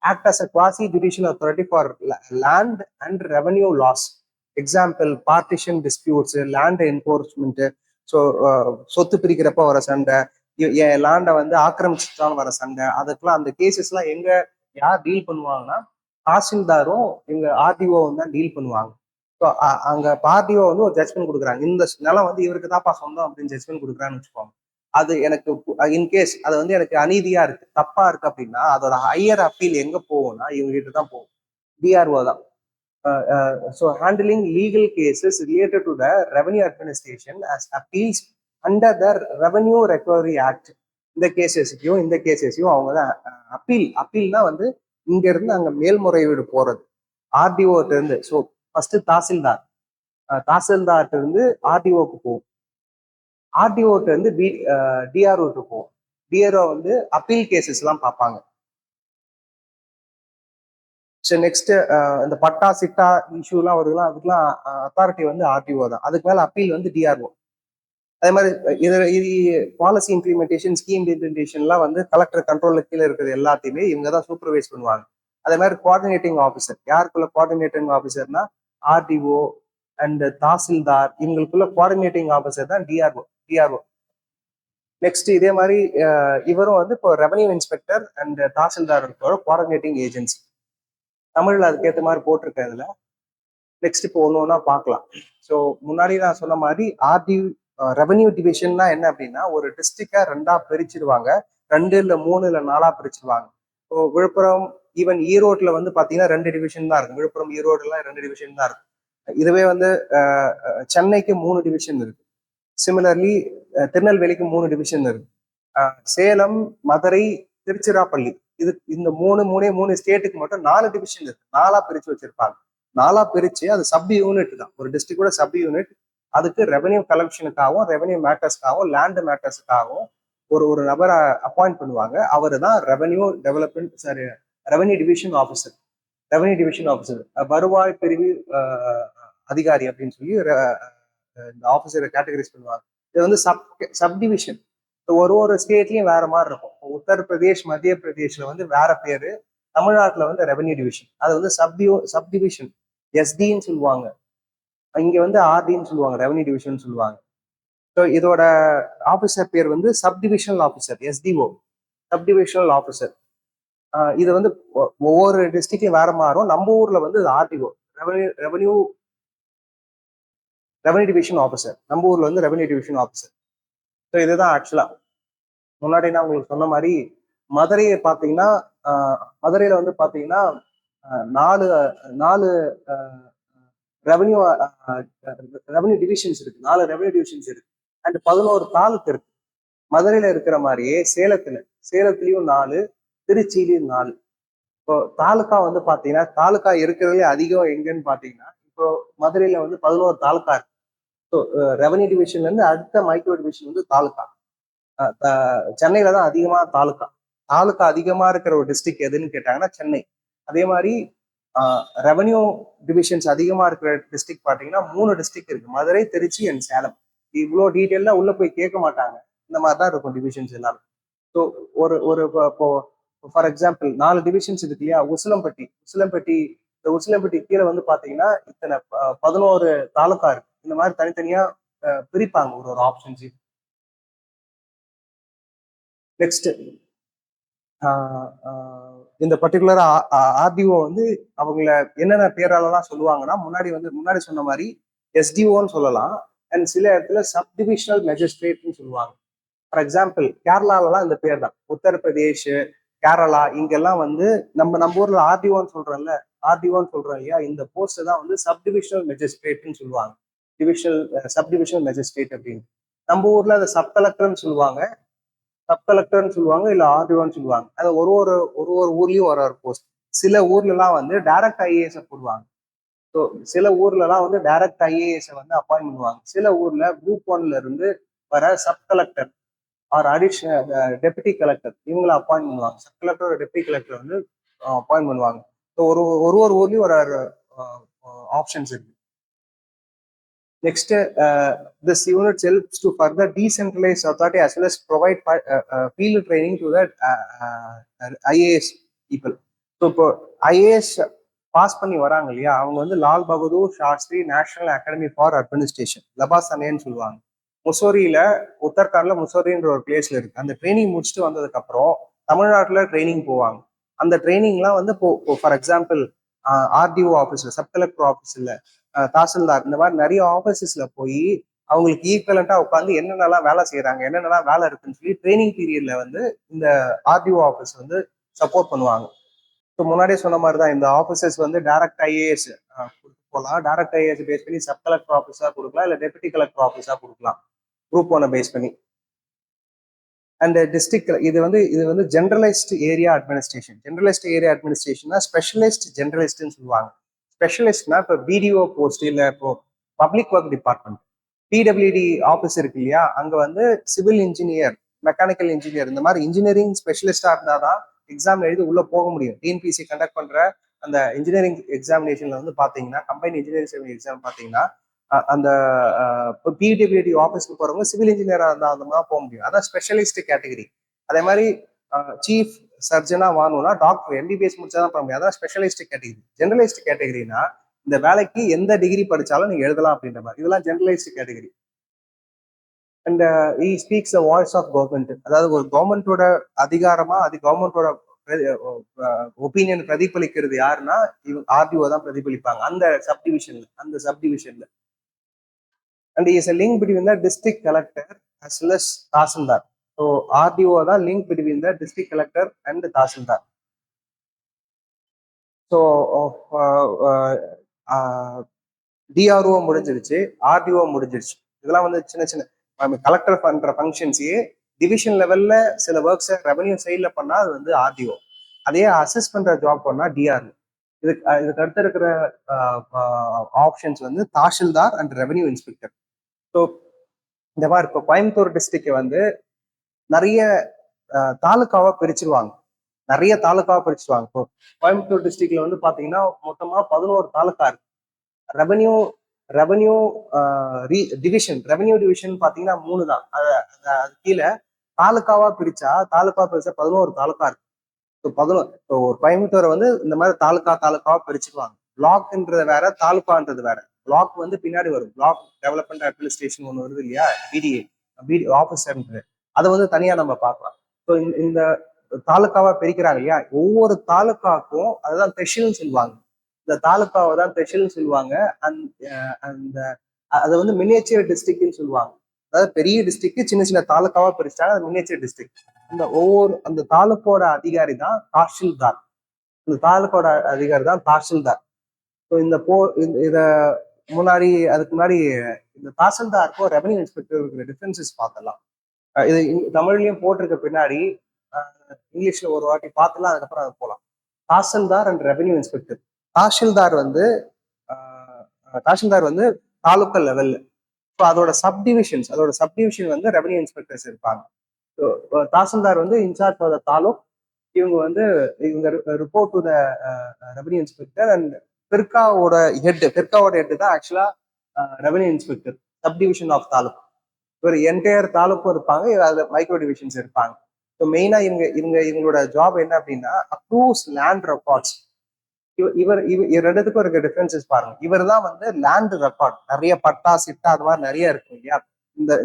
Act as a quasi judicial authority for land and revenue laws. Example partition disputes, land enforcement, so சொத்து பிரிக்கிறப்ப வர சண்டை, என் லேண்டை வந்து ஆக்கிரமிச்சுட்டாலும் வர சண்டை, அதுக்கெல்லாம் அந்த கேசஸ் எல்லாம் எங்க யார் டீல் பண்ணுவாங்கன்னா தாசில்தாரும் எங்க ஆர்டிஓவும் தான் டீல் பண்ணுவாங்க. ஸோ அங்க ஆர்டிஓ வந்து ஒரு ஜட்மெண்ட் கொடுக்குறாங்க, இந்த நிலம் வந்து இவருக்கு தான்ப்பா சொந்தம் அப்படின்னு ஜட்மெண்ட் கொடுக்குறான்னு வச்சுக்கோங்க. அது எனக்கு இன்கேஸ் அது வந்து எனக்கு அநீதியா இருக்கு, தப்பா இருக்கு அப்படின்னா அதோட ஹையர் அப்பீல் எங்க போகும்னா இவங்க கிட்ட தான் போகும், டிஆர்ஓ தான். So handling legal cases related to the revenue administration as appeals under the revenue recovery act. இந்த கேசஸையும் அவங்க தான் அப்பீல்னா வந்து இங்க இருந்து அங்க மேல்முறையீடு போறது ஆர்டிஓ இருந்து. ஸோ ஃபர்ஸ்ட் தாசில்தார்ட்ட இருந்து ஆர்டிஓக்கு போகும், ஆர்டிஓட்ட இருந்து டிஆர்ஓக்கு போகும். டிஆர்ஓ வந்து அப்பீல் கேசஸ் எல்லாம் பார்ப்பாங்க. ஸோ நெக்ஸ்ட் இந்த பட்டா சிட்டா இஷ்யூலாம் வருதுலாம், அதுக்கெல்லாம் அத்தாரிட்டி வந்து ஆர்டிஓ தான். அதுக்கு மேல அப்பீல் வந்து டிஆர்ஓ. அதே மாதிரி இது பாலிசி இம்ப்ளிமெண்டேஷன், ஸ்கீம் இம்ப்ளிமெண்டேஷன்லாம் வந்து கலெக்டர் கண்ட்ரோல்ல கீழே இருக்கிறது எல்லாத்தையுமே இவங்க தான் சூப்பர்வைஸ் பண்ணுவாங்க. அதே மாதிரி கோஆர்டினேட்டிங் ஆஃபீஸர், யாருக்குள்ள கோஆர்டினேட்டிங் ஆஃபீஸர்னா ஆர்டிஓ அண்ட் தாசில்தார், இவங்களுக்குள்ள கோஆர்டினேட்டிங் ஆஃபீஸர் தான் டிஆர்ஓ. நெக்ஸ்ட் இதே மாதிரி இவரும் வந்து இப்போ revenue inspector and tahsildar coordinating agency. தமிழ்ல அதுக்கேற்ற மாதிரி போட்டிருக்கேன் இதுல. நெக்ஸ்ட் இப்போ ஒன்று ஒன்றா பார்க்கலாம். ஸோ முன்னாடி நான் சொன்ன மாதிரி ரெவன்யூ டிவிஷன்னா என்ன அப்படின்னா, ஒரு டிஸ்ட்ரிக்டை ரெண்டா பிரிச்சிருவாங்க, 2 இல்ல 3 இல்ல 4 பிரிச்சிருவாங்க. இப்போ விழுப்புரம், ஈவன் ஈரோட்ல வந்து பாத்தீங்கன்னா 2 டிவிஷன் தான் இருக்கும். விழுப்புரம் ஈரோடுலாம் 2 டிவிஷன் தான் இருக்கும். இதுவே வந்து சென்னைக்கு 3 டிவிஷன் இருக்கு. சிமிலர்லி திருநெல்வேலிக்கு 3 டிவிஷன் இருக்கு. சேலம், மதுரை, திருச்சிராப்பள்ளி, இந்த மூணு ஸ்டேட்டுக்கு மட்டும் 4 டிவிஷன் இருக்கு. 4 பிரிச்சு வச்சிருப்பாங்க. 4 பிரிச்சு அது சப் யூனிட் தான், ஒரு டிஸ்ட்ரிக்டோட சப் யூனிட். அதுக்கு ரெவன்யூ கலெக்ஷனுக்காகவும் ரெவன்யூ மேட்டர்ஸ்க்காகவும் லேண்ட் மேட்டர்ஸுக்காகவும் ஒரு நபரை அப்பாயிண்ட் பண்ணுவாங்க. அவர் தான் revenue development, sorry revenue division officer. வருவாய் பிரிவு அதிகாரி அப்படின்னு சொல்லி இந்த ஆஃபீஸரை கேட்டகரைஸ் பண்ணுவாங்க. இது வந்து சப்டிவிஷன். ஒரு ஸ்டேட்லயும் வேற மாதிரி இருக்கும். உத்தரப்பிரதேஷ், மத்திய பிரதேஷ்ல வந்து வேற பேரு, தமிழ்நாட்டுல வந்து ரெவன்யூ டிவிஷன், அது வந்து சப்டிவிஷன், எஸ்டின்னு சொல்லுவாங்க. இங்க வந்து ஆர்டின்னு சொல்லுவாங்க, ரெவன்யூ டிவிஷன் சொல்லுவாங்க. ஸோ இதோட ஆஃபீஸர் பேர் வந்து subdivisional officer, STO, subdivisional officer. இது வந்து ஒவ்வொரு டிஸ்ட்ரிக்ட்லயும் வேற மாறும். நம்ம ஊர்ல வந்து ஆர்டிஓ, ரெவன்யூ டிவிஷன் ஆஃபீஸர். நம்ம ஊர்ல வந்து ரெவன்யூ டிவிஷன் ஆஃபீஸர். ஸோ இதுதான் ஆக்சுவலா. முன்னாடி நான் உங்களுக்கு சொன்ன மாதிரி மதுரையை பார்த்தீங்கன்னா, மதுரையில வந்து பார்த்தீங்கன்னா 4 ரெவன்யூ டிவிஷன்ஸ் இருக்கு. 4 ரெவன்யூ டிவிஷன்ஸ் இருக்கு அண்ட் 11 தாலுக்கு இருக்கு. மதுரையில இருக்கிற மாதிரியே சேலத்திலயும் 4, திருச்சியிலையும் 4. இப்போ தாலுக்கா வந்து பாத்தீங்கன்னா, தாலுக்கா இருக்கிறதுலே அதிகம் எங்கன்னு பாத்தீங்கன்னா, இப்போ மதுரையில வந்து 11 தாலுக்கா இருக்கு. ஸோ ரெவன்யூ டிவிஷன்ல இருந்து அடுத்த மைக்ரோ டிவிஷன் வந்து தாலுக்கா. சென்னையில தான் அதிகமா தாலுக்கா அதிகமா இருக்கிற ஒரு டிஸ்ட்ரிக்ட் எதுன்னு கேட்டாங்கன்னா சென்னை. அதே மாதிரி ரெவன்யூ டிவிஷன்ஸ் அதிகமா இருக்கிற டிஸ்ட்ரிக்ட் பாத்தீங்கன்னா 3 டிஸ்ட்ரிக்ட் இருக்கு, மதுரை, திருச்சி அண்ட் சேலம். இவ்வளோ டீட்டெயிலா உள்ள போய் கேட்க மாட்டாங்க, இந்த மாதிரி தான் இருக்கும் டிவிஷன்ஸ் எல்லாம். ஸோ ஒரு இப்போ ஃபார் எக்ஸாம்பிள் 4 டிவிஷன்ஸ் இருக்கு இல்லையா, உசிலம்பட்டி கீழே வந்து பாத்தீங்கன்னா இத்தனை 11 தாலுக்கா இருக்கு. இந்த மாதிரி தனித்தனியா பிரிப்பாங்க ஒரு ஆப்ஷன்ஸ். நெக்ஸ்ட் இந்த பர்டிகுலர் ஆர்டிஓ வந்து அவங்கள என்னென்ன பேராலலாம் சொல்லுவாங்கன்னா, முன்னாடி சொன்ன மாதிரி எஸ்டிஓன்னு சொல்லலாம். அண்ட் சில இடத்துல சப் டிவிஷனல் மேஜிஸ்ட்ரேட்னு சொல்லுவாங்க. ஃபார் எக்ஸாம்பிள் கேரளாலலாம் இந்த பேர் தான். உத்தரப்பிரதேஷ், கேரளா இங்கெல்லாம் வந்து நம்ம ஊர்ல ஆர்டிஓன்னு சொல்றோம்ல, ஆர்டிஓன்னு சொல்றோம் இல்லையா, இந்த போஸ்ட் தான் வந்து சப் டிவிஷனல் மேஜிஸ்ட்ரேட்னு சொல்லுவாங்க. சப் டிவிஷனல் மேஜிஸ்ட்ரேட் அப்படின்னு. நம்ம ஊர்ல அதை சப் கலெக்டர்னு சொல்லுவாங்க, இல்ல ஆர்டிஓன்னு சொல்லுவாங்க. அது ஒரு ஊர்லயும் ஒரு போஸ்ட். சில ஊர்ல எல்லாம் வந்து டைரக்ட் ஐஏஎஸ் போடுவாங்க. ஸோ சில ஊர்ல எல்லாம் வந்து டைரக்ட் ஐஏஎஸ் வந்து அப்பாயின்ட் பண்ணுவாங்க. சில ஊர்ல குரூப் 1ல இருந்து வர sub collector or additional deputy collector இவங்களை அப்பாயின்ட் பண்ணுவாங்க. சப் கலெக்டர் டெபுட்டி கலெக்டர் வந்து அப்பாயின்ட் பண்ணுவாங்க. ஸோ ஒரு ஊர்லயும் ஒரு ஆப்ஷன்ஸ் இருக்கு. Next, this unit helps to further decentralize authority as well as provide field training to the IAS people. So இப்போ IAS pass பண்ணி வராங்க இல்லையா, அவங்க வந்து Lal Bahadur Shastri national academy for administration லபாசனேன்னு சொல்லுவாங்க. முசோரியில உத்தரகாண்ட்ல முசோரின்ற ஒரு பிளேஸ்ல இருக்கு. அந்த ட்ரைனிங் முடிச்சுட்டு வந்ததுக்கு அப்புறம் தமிழ்நாட்டுல ட்ரைனிங் போவாங்க. அந்த ட்ரைனிங்லாம் வந்து ஃபார் எக்ஸாம்பிள் ஆர்டிஓ ஆஃபீஸ்ல, சப் கலெக்டர் ஆஃபீஸ்ல, தாசில்தார் இந்த மாதிரி நிறைய ஆஃபீஸஸ்ல போய் அவங்களுக்கு ஈக்குவலண்டா உட்காந்து என்னென்னலாம் வேலை செய்யறாங்க, என்னென்னலாம் வேலை இருக்குன்னு சொல்லி ட்ரைனிங் பீரியட்ல வந்து இந்த ஆர்டிஓ ஆஃபீஸ் வந்து சப்போர்ட் பண்ணுவாங்க. ஸோ முன்னாடியே சொன்ன மாதிரி தான் இந்த ஆஃபீஸர்ஸ் வந்து டைரக்ட் ஐஏஎஸ் போகலாம். டைரக்ட் ஐஏஎஸ் பேஸ் பண்ணி சப் கலெக்டர் ஆஃபீஸா கொடுக்கலாம், இல்லை டெபுட்டி கலெக்டர் ஆஃபீஸா கொடுக்கலாம், குரூப் 1 பேஸ் பண்ணி. அண்ட் டிஸ்ட்ரிக்ட் இது வந்து generalised area administration. Generalised area அட்மினிஸ்ட்ரேஷன்னா ஸ்பெஷலிஸ்ட் ஜென்ரலிஸ்ட்னு சொல்லுவாங்க. ஸ்பெஷலிஸ்ட்னா இப்போ பிடிஓ போஸ்ட், இல்லை இப்போ public work department, PWD office இருக்கு இல்லையா, அங்கே வந்து சிவில் இன்ஜினியர், மெக்கானிக்கல் இன்ஜினியர் இந்த மாதிரி இன்ஜினியரிங் ஸ்பெஷலிஸ்டா இருந்தாதான் எக்ஸாம் எழுதி உள்ள போக முடியும். டிஎன்பிசி கண்டக்ட் பண்ற அந்த இன்ஜினியரிங் எக்ஸாமினேஷன்ல வந்து பாத்தீங்கன்னா, கம்பைன் இன்ஜினியரிங் எக்ஸாம் பாத்தீங்கன்னா அந்த பிடபிள்யூடி ஆஃபீஸ்க்கு போறவங்க சிவில் இன்ஜினியரா இருந்தா அந்த மாதிரி போக முடியும். அதான் ஸ்பெஷலிஸ்ட் கேட்டகரி. அதே மாதிரி சீஃப் சர்ஜனா வாங்கணும்னா டாக்டர் எம்பிபிஎஸ் முடிச்சாதான் பண்ண முடியும். அதான் ஸ்பெஷலிஸ்ட் கேட்டகரி. ஜெனரலிஸ்ட் கேட்டகரினா இந்த வேலைக்கு எந்த டிகிரி படிச்சாலும் நீங்க எழுதலாம் அப்படின்ற மாதிரி. இதெல்லாம் generalised category. And he speaks the voice of government. அதாவது ஒரு கவர்மெண்டோட அதிகாரமா அது கவர்மெண்டோட ஒப்பீனியன் பிரதிபலிக்கிறது யாருன்னா இவங்க ஆர்டிஓ தான் பிரதிபலிப்பாங்க அந்த சப்டிவிஷன்ல. And is a link between the district collector as well as tahsildar. So RDO தான் link between the district collector and tahsildar. So DRO முடிஞ்சிருச்சு, ஆர்டிஓ முடிஞ்சிருச்சு. இதெல்லாம் வந்து சின்ன சின்ன கலெக்டர் பண்ற ஃபங்க்ஷன்ஸையே டிவிஷன் லெவல்ல சில ஒர்க்ஸை ரெவன்யூ சைட்ல பண்ணா அது வந்து ஆர்டிஓ. அதையே அசஸ் பண்ற ஜாப் பண்ணா டிஆர்ஓ. இதுக்கு அடுத்து இருக்கிற ஆப்ஷன்ஸ் வந்து tahsildar and revenue inspector. So இந்த மாதிரி இப்போ கோயம்புத்தூர் டிஸ்ட்ரிக்ட் வந்து நிறைய தாலுக்காவா பிரிச்சிருவாங்க. இப்போ கோயம்புத்தூர் டிஸ்ட்ரிக்ட்ல வந்து பாத்தீங்கன்னா மொத்தமா 11 தாலுக்கா இருக்கு. ரெவன்யூ டிவிஷன் பாத்தீங்கன்னா 3 தான். அது கீழே தாலுக்காவா பிரிச்சா 11 தாலுக்கா இருக்கு. இப்போ ஒரு கோயம்புத்தூரை வந்து இந்த மாதிரி தாலுக்காவா பிரிச்சுக்குவாங்க. பிளாக்ன்றது வேற, தாலுக்கான்றது வேற. பிளாக் வந்து பின்னாடி வரும். பிளாக் டெவலப்மெண்ட் அட்மினிஸ்ட்ரேஷன் ஒன்று வருது இல்லையா, பிடிஏ ஆஃபீஸர், அதை வந்து தனியா நம்ம பார்க்கலாம். ஸோ இந்த தாலுக்காவா பிரிக்கிறாங்க இல்லையா, ஒவ்வொரு தாலுக்காக்கும் அதுதான் தெஷில்னு சொல்லுவாங்க. இந்த தாலுக்காவை தான் தெஷில்னு சொல்லுவாங்க. அந்த அதை வந்து மினியேச்சர் டிஸ்ட்ரிக்ட்னு சொல்லுவாங்க. அதாவது பெரிய டிஸ்ட்ரிக்ட் சின்ன சின்ன தாலுக்காவா பிரிச்சாங்க, அது மினியேச்சர் டிஸ்ட்ரிக்ட். அந்த தாலுக்கோட அதிகாரி தான் தாசில்தார். இந்த தாலுக்கோட அதிகாரி தான் தாசில்தார். ஸோ அதுக்கு முன்னாடி இந்த தாசில்தாருக்கும் ரெவன்யூ இன்ஸ்பெக்டருக்கு டிஃபரன்சஸ் பார்த்தலாம். இது தமிழ்லயும் போட்டிருக்க பின்னாடி இங்கிலீஷ்ல ஒரு வாட்டி பார்த்துலாம், அதுக்கப்புறம் அது போகலாம். Tahsildar and revenue inspector. Tahsildar வந்து தாலுக்கல் லெவல்ல. ஸோ அதோட சப்டிவிஷன் வந்து ரெவன்யூ இன்ஸ்பெக்டர்ஸ் இருப்பாங்க. தாசில்தார் வந்து இன்சார்ஜ் ஃபார் த தாலுக். இவங்க report to the revenue inspector. And பிர்காவோட ஹெட் தான் ஆக்சுவலா revenue inspector, subdivision of taluk. ஒரு என்டையர் தாலுக்கும் இருப்பாங்க, அதுல மைக்ரோ டிவிஷன்ஸ் இருப்பாங்க. ஸோ மெயினா இவங்களோட ஜாப் என்ன அப்படின்னா அப்ரூவ்ஸ் லேண்ட் ரெக்கார்ட்ஸ். இவர் ரெண்டுத்துக்கும் இருக்க டிஃபரன்சஸ் பாருங்க. இவர் தான் வந்து லேண்ட் ரெக்கார்ட், நிறைய பட்டா சிட்டா அது மாதிரி நிறைய இருக்கும் இல்லையா,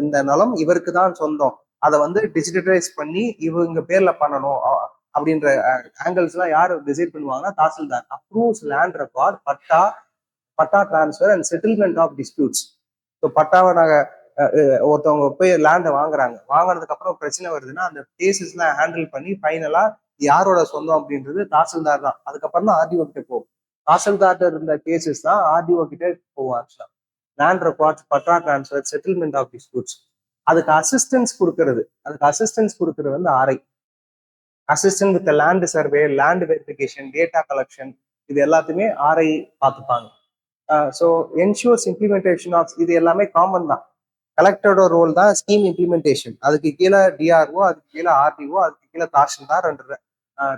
இந்த நிலம் இவருக்கு தான் சொந்தம், அதை வந்து டிஜிட்டலைஸ் பண்ணி இவங்க பேர்ல பண்ணணும், அப்படின்ற ஆங்கிள்ஸ் எல்லாம் யார் டிசைட் பண்ணுவாங்கன்னா tahsildar. Approves land record, patta transfer and settlement of disputes. So பட்டாவை நாங்கள் ஒருத்தவங்க போய் லேண்டை வாங்குறாங்க, வாங்கினதுக்கு அப்புறம் பிரச்சனை வருதுன்னா அந்த கேசஸ்லாம் ஹேண்டில் பண்ணி ஃபைனலா யாரோட சொந்தம் அப்படின்றது தாசில்தார் தான். அதுக்கப்புறம் தான் ஆர்டிஓ கிட்ட போகும். தாசில்தார்ட்ட இருந்த கேசஸ் தான் ஆர்டிஓ கிட்ட போகும். ஆக்சுவலா land records, patta transfer, settlement of disputes. அதுக்கு அசிஸ்டன்ஸ் கொடுக்கறது வந்து RI. Assistant with land survey, land verification, data collection, இது எல்லாத்தையுமே ஆர்ஐ பார்த்துப்பாங்க. ஸோ என்ஷூர்ஸ் இம்ப்ளிமெண்டேஷன் ஆஃப், இது எல்லாமே காமன் தான். கலெக்டரோட ரோல் தான் ஸ்கீம் இம்ப்ளிமெண்டேஷன். அதுக்கு கீழே டிஆர்ஓ, அதுக்கு கீழே ஆர்டிஓ, அதுக்கு கீழே தாசில்தார் அண்ட்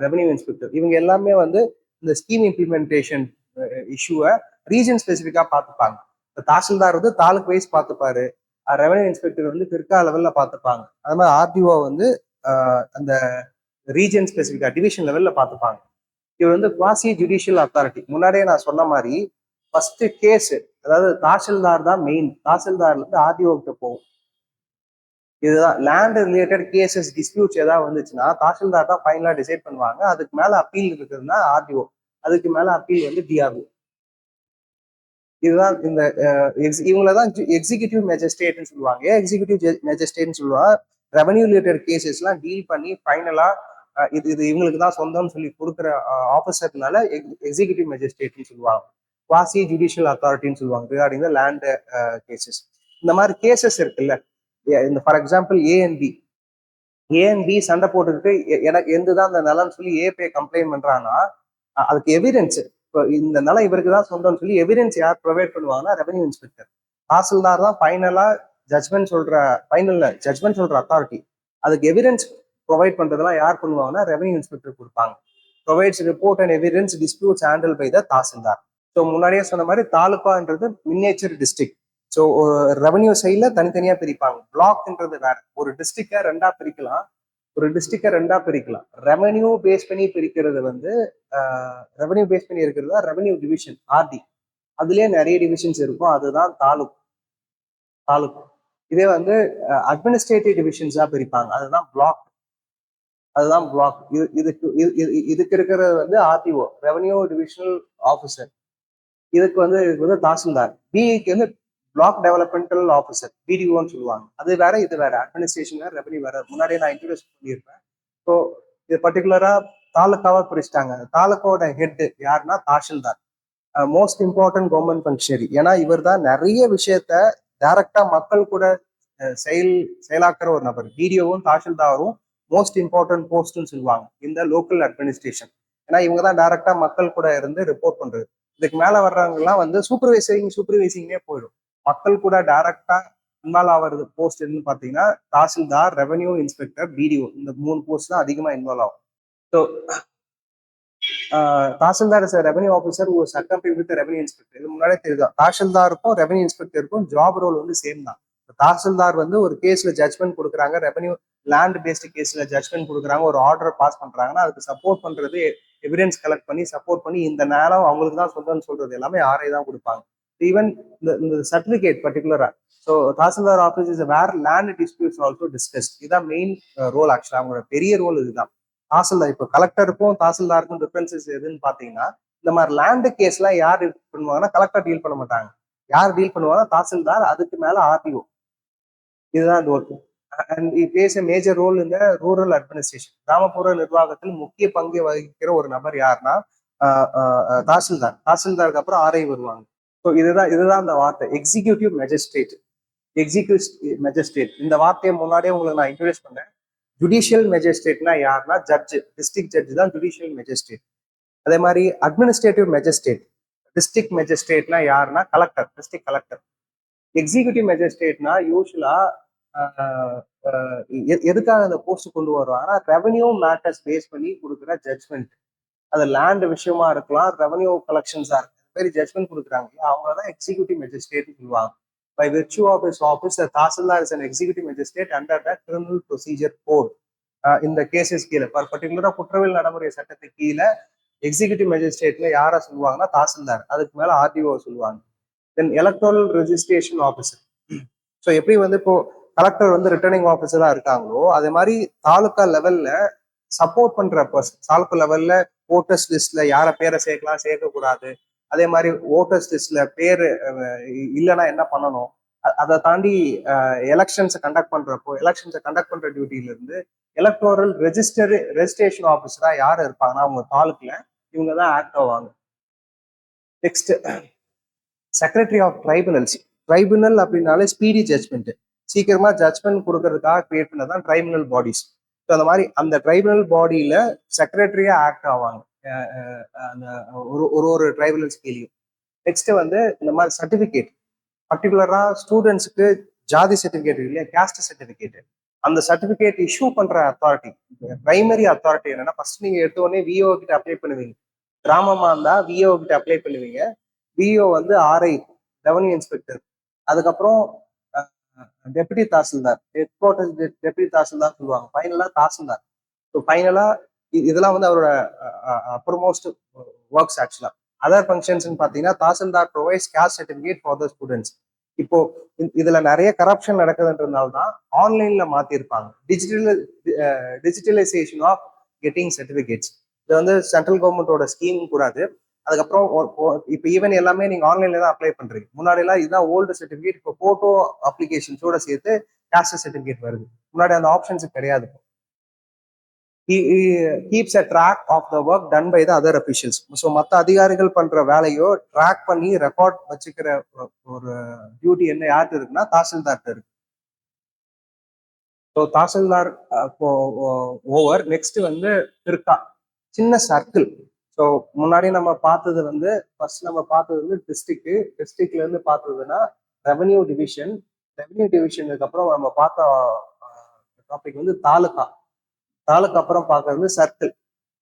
ரெவன்யூ இன்ஸ்பெக்டர். இவங்க எல்லாமே வந்து இந்த ஸ்கீம் இம்ப்ளிமெண்டேஷன் இஷ்யூவை ரீஜன் ஸ்பெசிஃபிக்கா பார்த்துப்பாங்க. தாசில்தார் வந்து தாலுக் வைஸ் பார்த்துப்பாரு, ரெவன்யூ இன்ஸ்பெக்டர் வந்து பிற்கா லெவல்ல பார்த்துப்பாங்க. அது மாதிரி ஆர்டிஓ வந்து அந்த ரீஜன் ஸ்பெசிஃபிக்கா டிவிஷன் லெவல்ல பார்த்துப்பாங்க. இவர் வந்து குவாசி ஜுடிஷியல் அத்தாரிட்டி. முன்னாடியே நான் சொன்ன மாதிரி ஃபர்ஸ்ட் கேஸ், அதாவது தாசில்தார் தான் மெயின். தாசில்தார்ல இருந்து ஆர்டிஓ கிட்ட போகும். இதுதான் லேண்ட் ரிலேட்டட் கேசஸ், டிஸ்பியூட்ஸ் ஏதாவது வந்துச்சுன்னா தாசில்தார் தான் ஃபைனலா டிசைட் பண்ணுவாங்க. அதுக்கு மேல அப்பீல் இருக்குதுன்னா ஆர்டிஓ, அதுக்கு மேல அப்பீல் வந்து டிஆர்ஓ. இதுதான் இந்த இவங்களதான் எக்ஸிகியூட்டிவ் மேஜிஸ்ட்ரேட்னு சொல்லுவாங்க. ஏன் எக்ஸிகியூட்டிவ் மேஜிஸ்ட்ரேட்னு சொல்லுவாங்க? ரெவன்யூ ரிலேட்டட் கேசஸ் எல்லாம் டீல் பண்ணி ஃபைனலா இது இது இவங்களுக்கு தான் சொந்தம்னு சொல்லி கொடுக்குற ஆஃபீஸர்னால எக்ஸிகியூட்டிவ் மேஜிஸ்ட்ரேட்னு சொல்லுவாங்க. குவாசி ஜுடிஷியல் அத்தாரிட்டின்னு சொல்லுவாங்க ரிகார்டிங் த லேண்ட் கேசஸ். இந்த மாதிரி கேசஸ் இருக்குல்ல, இந்த ஃபார் எக்ஸாம்பிள் ஏஎன்பி சண்டை போட்டுக்கிட்டு எனக்கு எந்துதான் அந்த நிலம்னு சொல்லி ஏபே கம்ப்ளைண்ட் பண்றாங்கன்னா அதுக்கு எவிடன்ஸ், இப்போ இந்த நிலம் இவருக்கு தான் சொந்தம்னு சொல்லி எவிடன்ஸ் யார் ப்ரொவைட் பண்ணுவாங்கன்னா ரெவன்யூ இன்ஸ்பெக்டர். தாசில்தார் தான் ஃபைனலா ஜட்மெண்ட் சொல்ற அத்தாரிட்டி. அதுக்கு எவிடன்ஸ் ப்ரொவைட் பண்றதெல்லாம் யார் பண்ணுவாங்கன்னா ரெவன்யூ இன்ஸ்பெக்டர் கொடுப்பாங்க. Provides report and evidence disputes handle by the tahsildar. So முன்னாடியே சொன்ன மாதிரி தாலுகான்றது மினியேச்சர் டிஸ்ட்ரிக்ட். ஸோ ரெவன்யூ சைட்ல தனித்தனியா பிரிப்பாங்க. பிளாக்ன்றது வேற. ஒரு டிஸ்ட்ரிக்டை ரெண்டா பிரிக்கலாம். ரெவன்யூ பேஸ் பண்ணி பிரிக்கிறது வந்து ரெவன்யூ பேஸ் பண்ணி இருக்கிறது தான் ரெவன்யூ டிவிஷன், ஆர்டி. அதுலயே நிறைய டிவிஷன்ஸ் இருக்கும். அதுதான் தாலுக். இதே வந்து அட்மினிஸ்ட்ரேட்டிவ் டிவிஷன்ஸா பிரிப்பாங்க. அதுதான் பிளாக். இதுக்கு இருக்கிறது வந்து ஆர்டிஓ, ரெவன்யூ டிவிஷனல் ஆஃபீஸர். இதுக்கு வந்து தாசில்தார். பிஇக்கு வந்து பிளாக் டெவலப்மெண்டல் ஆஃபீஸர், பிடிஓன்னு சொல்லுவாங்க. அது வேற, இது வேற. அட்மினிஸ்ட்ரேஷன் வேற, ரெவன்யூ வேற. முன்னாடியே நான் இன்ட்ரோடியூஸ் பண்ணியிருப்பேன். ஸோ இது பர்டிகுலரா தாலுக்காவா பிரிச்சுட்டாங்க. தாலுக்காவோட ஹெட் யாருன்னா tahsildar, most important government functionary. ஏன்னா இவர் தான் நிறைய விஷயத்த டைரக்டா மக்கள் கூட செயலாக்குற ஒரு நபர். பிடிஓவும் தாசில்தாரும் மோஸ்ட் இம்பார்ட்டன்ட் போஸ்ட்னு சொல்லுவாங்க இந்த லோக்கல் அட்மினிஸ்ட்ரேஷன். ஏன்னா இவங்க தான் டைரக்டா மக்கள் கூட இருந்து ரிப்போர்ட் பண்றது. இதுக்கு மேல வர்றவங்கலாம் வந்து சூப்பர்வைசிங்லேயே போயிடும். மக்கள் கூட டைரக்டா இன்வால்வ் ஆகிறது போஸ்ட் எதுன்னு பாத்தீங்கன்னா தாசில்தார், ரெவன்யூ இன்ஸ்பெக்டர், பிடிஓ. இந்த 3 போஸ்ட் தான் அதிகமா இன்வால்வ் ஆகும். So tahsildar is revenue officer who is accompanied with revenue inspector. இது முன்னாடியே தெரியும். தாசில்தாருக்கும் ரெவன்யூ இன்ஸ்பெக்டருக்கும் ஜாப் ரோல் வந்து சேம் தான். தாசில்தார் வந்து ஒரு கேஸ்ல ஜட்மெண்ட் கொடுக்குறாங்க, ரெவன்யூ லேண்ட் பேஸ்டு கேஸ்ல ஜட்மெண்ட் கொடுக்குறாங்க, ஒரு ஆர்டர் பாஸ் பண்றாங்கன்னா அதுக்கு சப்போர்ட் பண்றது, எவிடன்ஸ் கலெக்ட் பண்ணி சப்போர்ட் பண்ணி இந்த நேரம் அவங்களுக்கு தான் சொந்தம்னு சொல்றது எல்லாமே ஆர்ஐ தான் கொடுப்பாங்க. ஈவன் இந்த சர்டிபிகேட் பர்டிகுலரா. So tahsildar office is where land disputes also discussed. இதுதான் மெயின் ரோல். ஆக்சுவலா அவங்களோட பெரிய ரோல் இதுதான். தாசில்தார், இப்போ கலெக்டருக்கும் தாசில்தாருக்கும் டிஃபரன்சஸ் எதுன்னு பாத்தீங்கன்னா, இந்த மாதிரி லேண்ட் கேஸ்லாம் யார் டீல் பண்ணுவாங்கன்னா கலெக்டர் டீல் பண்ண மாட்டாங்க. யார் டீல் பண்ணுவாங்கன்னா தாசில்தார், அதுக்கு மேல ஆர்டிஓ. இதுதான் role. And it plays a major role இந்த ரூரல் அட்மினிஸ்ட்ரேஷன். கிராமப்புற நிர்வாகத்தில் முக்கிய பங்கை வகிக்கிற ஒரு நபர் யாருன்னா தாசில்தார். தாசில்தாருக்கு அப்புறம் ஆர்ஐ வருவாங்க. ஸோ இதுதான் அந்த வார்த்தை எக்ஸிகியூட்டிவ் மேஜிஸ்ட்ரேட். இந்த வார்த்தையை முன்னாடியே உங்களுக்கு நான் இன்ட்ரோடியூஸ் பண்ணேன். ஜுடிஷியல் மேஜிஸ்ட்ரேட்னா யாருன்னா ஜட்ஜ், டிஸ்ட்ரிக்ட் ஜட்ஜ் தான் ஜுடிஷியல் மேஜிஸ்ட்ரேட். அதே மாதிரி அட்மினிஸ்ட்ரேட்டிவ் மேஜிஸ்ட்ரேட், டிஸ்ட்ரிக்ட் மேஜிஸ்ட்ரேட்னா யாருன்னா கலெக்டர், டிஸ்ட்ரிக்ட் கலெக்டர். எக்ஸிகியூட்டிவ் மேஜிஸ்ட்ரேட்னா யூஸ்வலா எதுக்காக அந்த போஸ்ட் கொண்டு வருவாங்கன்னா ரெவன்யூ மேட்டர்ஸ் பேஸ் பண்ணி கொடுக்குற ஜட்மெண்ட். அது லேண்ட் விஷயமா இருக்கலாம், ரெவன்யூ கலெக்ஷன்ஸா இருக்கு, மாதிரி ஜட்மெண்ட் கொடுக்குறாங்க. அவங்க தான் எக்ஸிகியூட்டிவ் மேஜிஸ்ட்ரேட் சொல்லுவாங்க. By virtue of his office, the Tahsildar is an executive magistrate under the Criminal Procedure Code. இந்த கேசஸ் கீழே பர்டிகுலரா குற்றவியல் நடைமுறை சட்டத்துக்கு கீழே எக்ஸிகியூட்டிவ் மேஜிஸ்ட்ரேட்ல யாரை சொல்லுவாங்கன்னா தாசில்தார், அதுக்கு மேல ஆர்டிஓ சொல்லுவாங்க. தென் எலக்ட்ரல் ரெஜிஸ்ட்ரேஷன் ஆஃபீஸர். ஸோ எப்படி வந்து இப்போ கலெக்டர் வந்து ரிட்டர்னிங் ஆஃபீஸரா இருக்காங்களோ அதே மாதிரி தாலுகா லெவல்ல சப்போர்ட் பண்ற பர்சன் தாலுக்கா லெவல்ல ஓட்டர்ஸ் லிஸ்ட்ல யார பேரை சேர்க்கலாம் சேர்க்கக்கூடாது, அதே மாதிரி ஓட்டர்ஸ் லிஸ்ட்ல பேர் இல்லைன்னா என்ன பண்ணணும், அதை தாண்டி எலெக்ஷன்ஸை கண்டக்ட் பண்றப்போ எலெக்ஷன்ஸை கண்டக்ட் பண்ற டியூட்டில இருந்து எலக்டோரல் ரெஜிஸ்ட்ரேஷன் ஆஃபீஸரா யார் இருப்பாங்கன்னா அவங்க தாலுக்குல இவங்க தான் ஆக்ட் ஆவாங்க. Next secretary of tribunals. Tribunal அப்படின்னாலே ஸ்பீடி ஜட்ஜ்மெண்ட், சீக்கிரமா ஜட்ஜ்மெண்ட் கொடுக்கறதுக்காக கிரியேட் பண்ணதான் ட்ரைபுனல் பாடிஸ். ஸோ அந்த மாதிரி அந்த ட்ரைபுனல் பாடியில செக்ரட்டரியா ஆக்ட் ஆவாங்க அந்த ஒரு ட்ரைபுனல் ஸ்கீலையும். நெக்ஸ்ட் வந்து இந்த மாதிரி சர்டிபிகேட், பர்டிகுலரா ஸ்டூடெண்ட்ஸுக்கு ஜாதி சர்டிபிகேட் இல்லையா, கேஸ்ட் சர்டிபிகேட், அந்த சர்டிபிகேட் இஷ்யூ பண்ற அத்தாரிட்டி, பிரைமரி அத்தாரிட்டி என்னன்னா ஃபர்ஸ்ட் நீங்க எடுத்த உடனே விஓ கிட்ட அப்ளை பண்ணுவீங்க. கிராமமா இருந்தா விஓ கிட்ட அப்ளை பண்ணுவீங்க. விஓ வந்து ஆர்ஐ ரெவன்யூ இன்ஸ்பெக்டர், அதுக்கப்புறம் deputy tahsildar, headquarters deputy tahsildar சொல்லுவாங்க, ஃபைனலா தாசில்தார். ஸோ ஃபைனலா இதெல்லாம் வந்து அவரோட அப்பர்மோஸ்ட் ஒர்க்ஸ். ஆக்சுவலா அதர் ஃபங்க்ஷன்ஸ் பாத்தீங்கன்னா tahsildar provides caste certificate for the students. இப்போ இதுல நிறைய கரப்ஷன் நடக்குதுன்றதுனால தான் ஆன்லைன்ல மாத்திருப்பாங்க. டிஜிட்டலைசேஷன் ஆஃப் கெட்டிங் சர்டிபிகேட்ஸ், இது வந்து சென்ட்ரல் கவர்மெண்டோட ஸ்கீம் கூடாது. அதுக்கப்புறம் இப்போ ஈவன் எல்லாமே நீங்க ஆன்லைன்ல தான் அப்ளை பண்றீங்க. முன்னாடி எல்லாம் இதுதான் ஓல்டு சர்டிபிகேட், இப்போ போட்டோ அப்ளிகேஷன்ஸோட சேர்த்து கேஸ்ட் சர்டிபிகேட் வருது. முன்னாடி அந்த ஆப்ஷன்ஸ் கிடையாது. Keeps a track of the work done by the other officials. So மற்ற அதிகாரிகள் பண்ற வேலையோ ட்ராக் பண்ணி ரெக்கார்ட் வச்சுக்கிற ஒரு டியூட்டி என்ன யாருக்கு இருக்குன்னா தாசில்தார்கிட்ட இருக்கு. So tahsildar over. நெக்ஸ்ட் வந்து பிற்கா, சின்ன சர்க்கிள். ஸோ முன்னாடி நம்ம பார்த்தது வந்து ஃபர்ஸ்ட் நம்ம பார்த்தது வந்து டிஸ்ட்ரிக்ட்ல இருந்து பார்த்ததுன்னா ரெவன்யூ டிவிஷன். ரெவன்யூ டிவிஷனுக்கு அப்புறம் நம்ம பார்த்த டாபிக் வந்து தாலுகா. தாலுக்கு அப்புறம் பார்க்கறது சர்க்கிள்,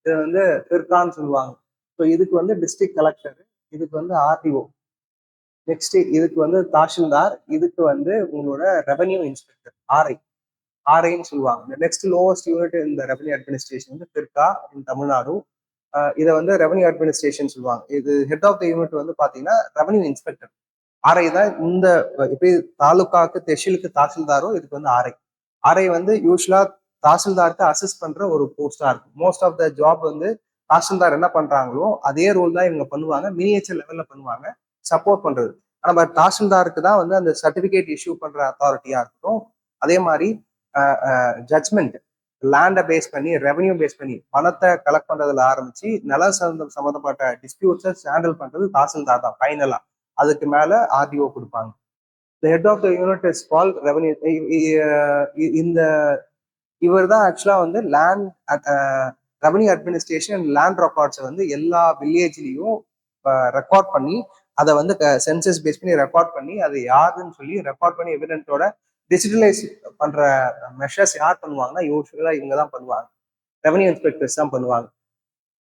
இது வந்து பிற்கான்னு சொல்லுவாங்க. ஸோ இதுக்கு வந்து டிஸ்ட்ரிக்ட் கலெக்டர், இதுக்கு வந்து ஆர்டிஓ. நெக்ஸ்ட் இதுக்கு வந்து தாசில்தார், இதுக்கு வந்து உங்களோட ரெவன்யூ இன்ஸ்பெக்டர் ஆர்ஐன்னு சொல்லுவாங்க. நெக்ஸ்ட் லோவஸ்ட் யூனிட் இந்த ரெவன்யூ அட்மினிஸ்ட்ரேஷன் வந்து பிற்கா இன் தமிழ்நாடு. இதை வந்து ரெவன்யூ அட்மினிஸ்ட்ரேஷன் சொல்லுவாங்க. இது ஹெட் ஆஃப் த யூனிட் வந்து பாத்தீங்கன்னா ரெவன்யூ இன்ஸ்பெக்டர். ஆர்ஐ தான் இந்த எப்படி தாலுக்காக்கு தெஹ்சிலுக்கு தாசில்தாரோ இதுக்கு வந்து ஆர்ஐ வந்து யூஸ்வலா தாசில்தாருக்கு அசிஸ்ட் பண்ற ஒரு போஸ்டா இருக்கும். மோஸ்ட் ஆஃப் த ஜாப் வந்து தாசில்தார் என்ன பண்றாங்களோ அதே ரோல் தான் இவங்க பண்ணுவாங்க, மினியேச்சர் லெவல்ல பண்ணுவாங்க, சப்போர்ட் பண்றது. ஆனா பட் தாசில்தாருக்கு தான் வந்து அந்த சர்டிபிகேட் இஷ்யூ பண்ற அத்தாரிட்டியா இருக்கட்டும். அதே மாதிரி ஜட்ஜ்மெண்ட், லேண்டை பேஸ் பண்ணி ரெவன்யூ பேஸ் பண்ணி பணத்தை கலெக்ட் பண்றதுல ஆரம்பிச்சு நில சம்பந்தப்பட்ட டிஸ்பியூட்ஸை ஹேண்டில் பண்றது தாசில்தார் தான் ஃபைனலா. அதுக்கு மேல ஆர்டிஓ கொடுப்பாங்க. The head of the unit is called revenue. இந்த இவர் தான் ஆக்சுவலா வந்து land revenue administration and land ரெக்கார்ட்ஸை வந்து எல்லா வில்லேஜ்லயும் ரெக்கார்ட் பண்ணி அதை வந்து சென்சஸ் பேஸ் பண்ணி ரெக்கார்ட் பண்ணி அது யாருன்னு சொல்லி ரெக்கார்ட் பண்ணி எவிடென்ட்டோட டிஜிட்டலைஸ் பண்ற மெஷர்ஸ் யார் பண்ணுவாங்கன்னா யூஸ்வலா இவங்க தான் பண்ணுவாங்க, ரெவன்யூ இன்ஸ்பெக்டர்ஸ் தான் பண்ணுவாங்க.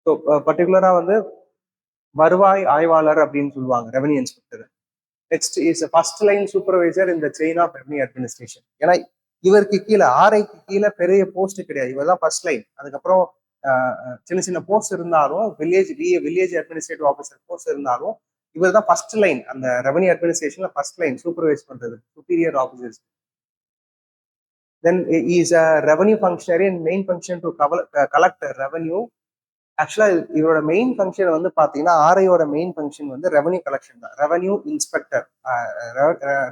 ஸோ பர்டிகுலரா வந்து வருவாய் ஆய்வாளர் அப்படின்னு சொல்லுவாங்க revenue inspector. Next is first line supervisor இந்த செயின் ஆஃப் ரெவன்யூ அட்மினிஸ்ட்ரேஷன். ஏன்னா இவருக்கு கீழே ஆர்ஐக்கு கீழே பெரிய போஸ்ட் கிடையாது, இவர் தான் ஃபர்ஸ்ட் லைன். அதுக்கப்புறம் சின்ன சின்ன போஸ்ட் இருந்தாலும் வில்லேஜ் அட்மினிஸ்ட்ரேட்டிவ் ஆஃபீஸர் போஸ்ட் இருந்தாலும் இவர் தான் ஃபர்ஸ்ட் லைன் அந்த ரெவன்யூ அட்மினிஸ்ட்ரேஷன்ல ஃபர்ஸ்ட் லைன் சூப்பர்வைஸ் பண்றது superior officers. Then is a revenue functionary and main function to collect revenue. ஆக்சுவலா இவரோட மெயின் ஃபங்க்ஷன் வந்து பாத்தீங்கன்னா ஆர்ஐயோட மெயின் ஃபங்க்ஷன் வந்து ரெவன்யூ கலெக்ஷன் தான், ரெவன்யூ இன்ஸ்பெக்டர்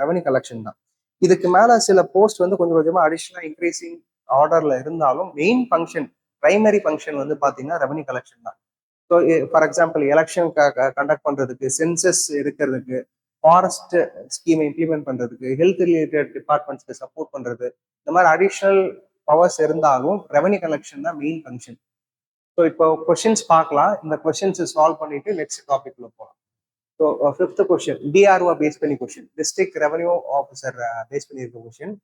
ரெவன்யூ கலெக்ஷன் தான். இதுக்கு மேல சில போஸ்ட் வந்து கொஞ்சம் கொஞ்சமா அடிஷனலா இன்க்ரீசிங் ஆர்டர்ல இருந்தாலும் மெயின் ஃபங்க்ஷன் பிரைமரி ஃபங்க்ஷன் வந்து பாத்தீங்கன்னா ரெவன்யூ கலெக்ஷன் தான். So for example election conduct பண்றதுக்கு, சென்சஸ் எடுக்கிறதுக்கு, ஃபாரஸ்ட் ஸ்கீமை இம்ப்ளிமெண்ட் பண்றதுக்கு, ஹெல்த் ரிலேட்டட் டிபார்ட்மெண்ட்ஸ்க்கு சப்போர்ட் பண்றது, இந்த மாதிரி அடிஷனல் பவர்ஸ் இருந்தாலும் ரெவன்யூ கலெக்ஷன் தான் மெயின் ஃபங்க்ஷன். ஸோ இப்போ கொஸ்டின்ஸ் பார்க்கலாம். இந்த கொஸ்டின்ஸ் சால்வ் பண்ணிட்டு நெக்ஸ்ட் டாபிக்ல போகலாம். So fifth question DRO base பண்ணி question, district revenue officer base பண்ணி இருக்க question.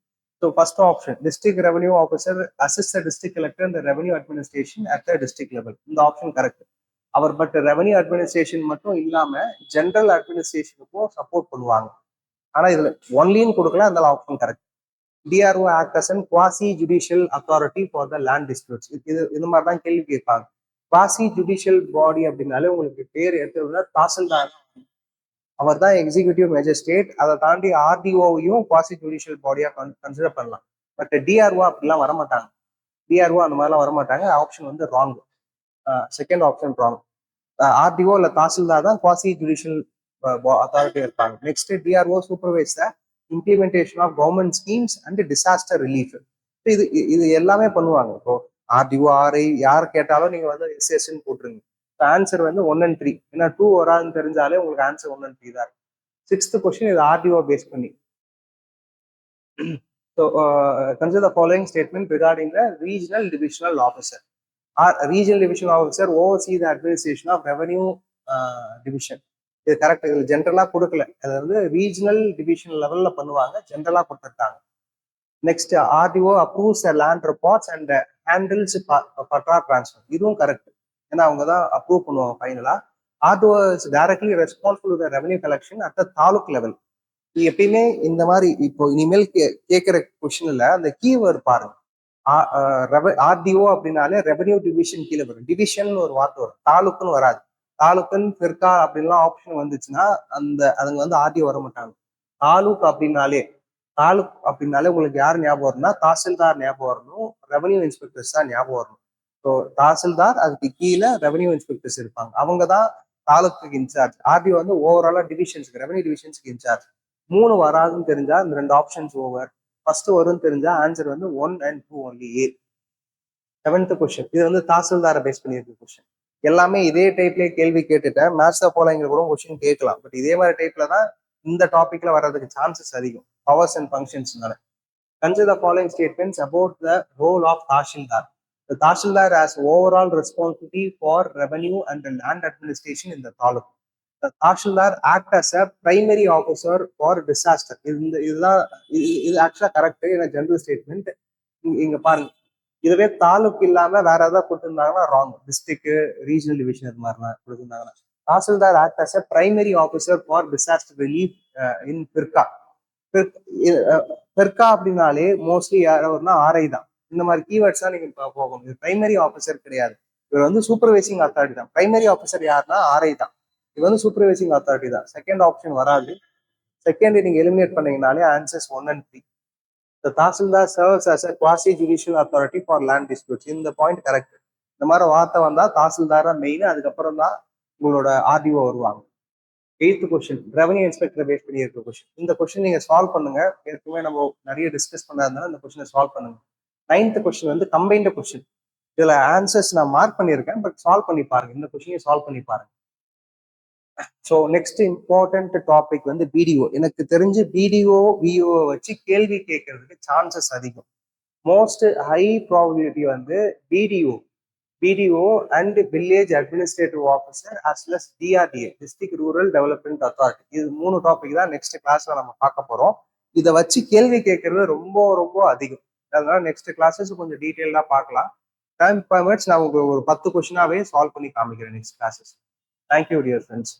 So first option district revenue officer assist district collector இந்த revenue administration at the district level. இந்த ஆப்ஷன் கரெக்ட். அவர் but revenue administration மட்டும் இல்லாம general அட்மினிஸ்ட்ரேஷனுக்கும் support பண்ணுவாங்க. ஆனா இதுல ஒன்லின்னு கொடுக்கலாம், அந்த option correct. DRO act as an quasi judicial authority for the land disputes. இது மாதிரி தான் கேள்வி கேட்பாங்க. குவாசி ஜுடிஷியல் பாடி அப்படின்னாலே உங்களுக்கு பேர் எடுத்து தாசில்தார், அவர் தான் எக்ஸிகியூட்டிவ் மேஜிஸ்ட்ரேட். அதை தாண்டி ஆர்டிஓவையும் குவாசி ஜுடிஷியல் பாடியா கன்சிடர் பண்ணலாம். பட் டிஆர்ஓ அப்படிலாம் வரமாட்டாங்க. டிஆர்ஓ அந்த மாதிரிலாம் வரமாட்டாங்க. ஆப்ஷன் வந்து wrong. Second option wrong. RDO இல்ல தாசில்தார் தான் குவாசி ஜுடிஷியல் அத்தாரிட்டி இருப்பாங்க. Next DRO supervise the implementation of government schemes and disaster relief. இது இது எல்லாமே பண்ணுவாங்க. இப்போ ஆர்டிஓ ஆர்ஐ யார் கேட்டாலும் நீங்க வந்து எஸ்எஸ்ன்னு போட்டுருங்க. ஆன்சர் வந்து 1 and 3. ஏன்னா 2 வராதுன்னு தெரிஞ்சாலே உங்களுக்கு ஆன்சர் 1 and 3 தான். 6th கொஸ்டின் இது ஆர்டிஓ பேஸ் பண்ணி. So consider the following statement regarding the regional divisional officer. Regional divisional officer oversee the administration of revenue division. இது கரெக்ட். இதுல ஜென்ரலா கொடுக்கல. அது வந்து ரீஜனல் டிவிஷன் லெவல்ல பண்ணுவாங்க. ஜென்ரலா கொடுத்துருக்காங்க. Next RTO approves land reports and handles patta transfer. இதுவும் கரெக்ட். ஏன்னா அவங்க தான் அப்ரூவ் பண்ணுவாங்க ஃபைனலா. RTO is directly responsible the revenue collection at the taluk level. எப்பயுமே இந்த மாதிரி இப்போ இனிமேல் கேட்கிற கொஸ்டின்ல அந்த கீவேர்டு பாருங்க. ஆர்டிஓ அப்படின்னாலே ரெவன்யூ டிவிஷன் கீழே வரும். டிவிஷன் ஒரு வார்த்தை வரும், தாலுக்குன்னு வராது. தாலுக்குன்னு பெருக்கா அப்படின்லாம் ஆப்ஷன் வந்துச்சுன்னா அதுங்க வந்து ஆர்டிஓ வர மாட்டாங்க. தாலுக் அப்படின்னாலே உங்களுக்கு யார் ஞாபகம் வரும்னா தாசில்தார் ஞாபகம் வரணும், ரெவன்யூ இன்ஸ்பெக்டர்ஸ் தான் ஞாபகம் வரணும். ஸோ தாசில்தார், அதுக்கு கீழே ரெவன்யூ இன்ஸ்பெக்டர்ஸ் இருப்பாங்க. அவங்க தான் தாலுக்கு இன்சார்ஜ். ஆர்டிஓ வந்து ஓவராலா டிவிஷன்ஸ்க்கு, ரெவன்யூ டிவிஷன்ஸ்க்கு இன்சார்ஜ். 3 வராதுன்னு தெரிஞ்சா இந்த 2 ஆப்ஷன்ஸ் ஓவர். ஃபர்ஸ்ட் வரும்னு தெரிஞ்சா ஆன்சர் வந்து 1 and 2 only A. 7th question இது வந்து தாசில்தாரை பேஸ் பண்ணியிருக்க கொஸ்டின். எல்லாமே இதே டைப்லயே கேள்வி கேட்டுட்டேன். மேத்ஸ் போலங்கிற கூட கொஸ்டின் கேட்கலாம். பட் இதே மாதிரி டைப்ல தான் இந்த டாபிக்ல வர்றதுக்கு சான்சஸ் அதிகம். பவர்ஸ் அண்ட் ஃபங்க்ஷன்ஸ்னால. Consider the following statements about the role of Tahsildar. The Tahsildar has overall responsibility for revenue and land administration in the taluk. The Tahsildar act as a primary officer for disaster. இது ஆக்சுவலா correct. General statement. இங்க பாருங்க, இதுவே தாலுக் இல்லாம வேற ஏதாவது கொடுத்திருந்தாங்கன்னா wrong. District, regional division இது மாதிரிலாம் கொடுத்திருந்தாங்கன்னா. Tahsildar act as a primary officer for disaster relief in firka. Firka அப்படின்னாலே மோஸ்ட்லி யாருன்னா ஆர்ஐ தான். இந்த மாதிரி கீவேர்ட்ஸ் தான் நீங்க போகணும். இது பிரைமரி ஆஃபீஸர் கிடையாது. இவர் வந்து சூப்பர்வைசிங் அத்தாரிட்டி தான். பிரைமரி ஆஃபீஸர் யாருன்னா ஆர்ஐ தான். இது வந்து சூப்பர்வைசிங் அத்தாரிட்டி தான். செகண்ட் ஆப்ஷன் வராது. செகண்ட் நீங்க eliminate பண்ணீங்கனாலே answers 1 and 3. The Tahsildar serves as a quasi-judicial authority for land disputes. இந்த பாயிண்ட் கரெக்ட். இந்த மாதிரி வார்த்தை வந்தா தாசில்தார் தான் மெயின். அதுக்கப்புறம் தான் உங்களோட ஆர்டிஓ வருவாங்க. 8th question revenue inspector base பண்ணி இருக்க கொஸ்டின். இந்த கொஸ்டின் நீங்க சால்வ் பண்ணுங்க. ஏற்கனவே நம்ம நிறைய டிஸ்கஸ் பண்ணாதனால இந்த கொஸ்டினை சால்வ் பண்ணுங்க. 9th கொஸ்டின் வந்து கம்பைன்டு கொஸ்டின். இதுல ஆன்சர்ஸ் நான் மார்க் பண்ணியிருக்கேன், பட் சால்வ் பண்ணி பாருங்க. இந்த கொஸ்டினை சால்வ் பண்ணி பாருங்க. ஸோ நெக்ஸ்ட் இம்பார்ட்டன்ட் டாபிக் வந்து பிடிஓ. எனக்கு தெரிஞ்சு பிடிஓ விஓ வச்சு கேள்வி கேட்கறதுக்கு சான்சஸ் அதிகம். மோஸ்ட் ஹை ப்ராபபிலிட்டி வந்து BDO and village administrative officer as well as DRDA, district rural development authority. இது 3 டாபிக் தான் நெக்ஸ்ட் கிளாஸ்ல நம்ம பார்க்க போறோம். இதை வச்சு கேள்வி கேட்கறது ரொம்ப ரொம்ப அதிகம். அதனால நெக்ஸ்ட் கிளாஸஸ் கொஞ்சம் டீட்டெயிலாக பார்க்கலாம். டைம் பர்மிட்ஸ் நான் உங்களுக்கு ஒரு 10 கொஸ்டினாவே சால்வ் பண்ணி காமிக்கிறேன் next classes. Thank you dear friends.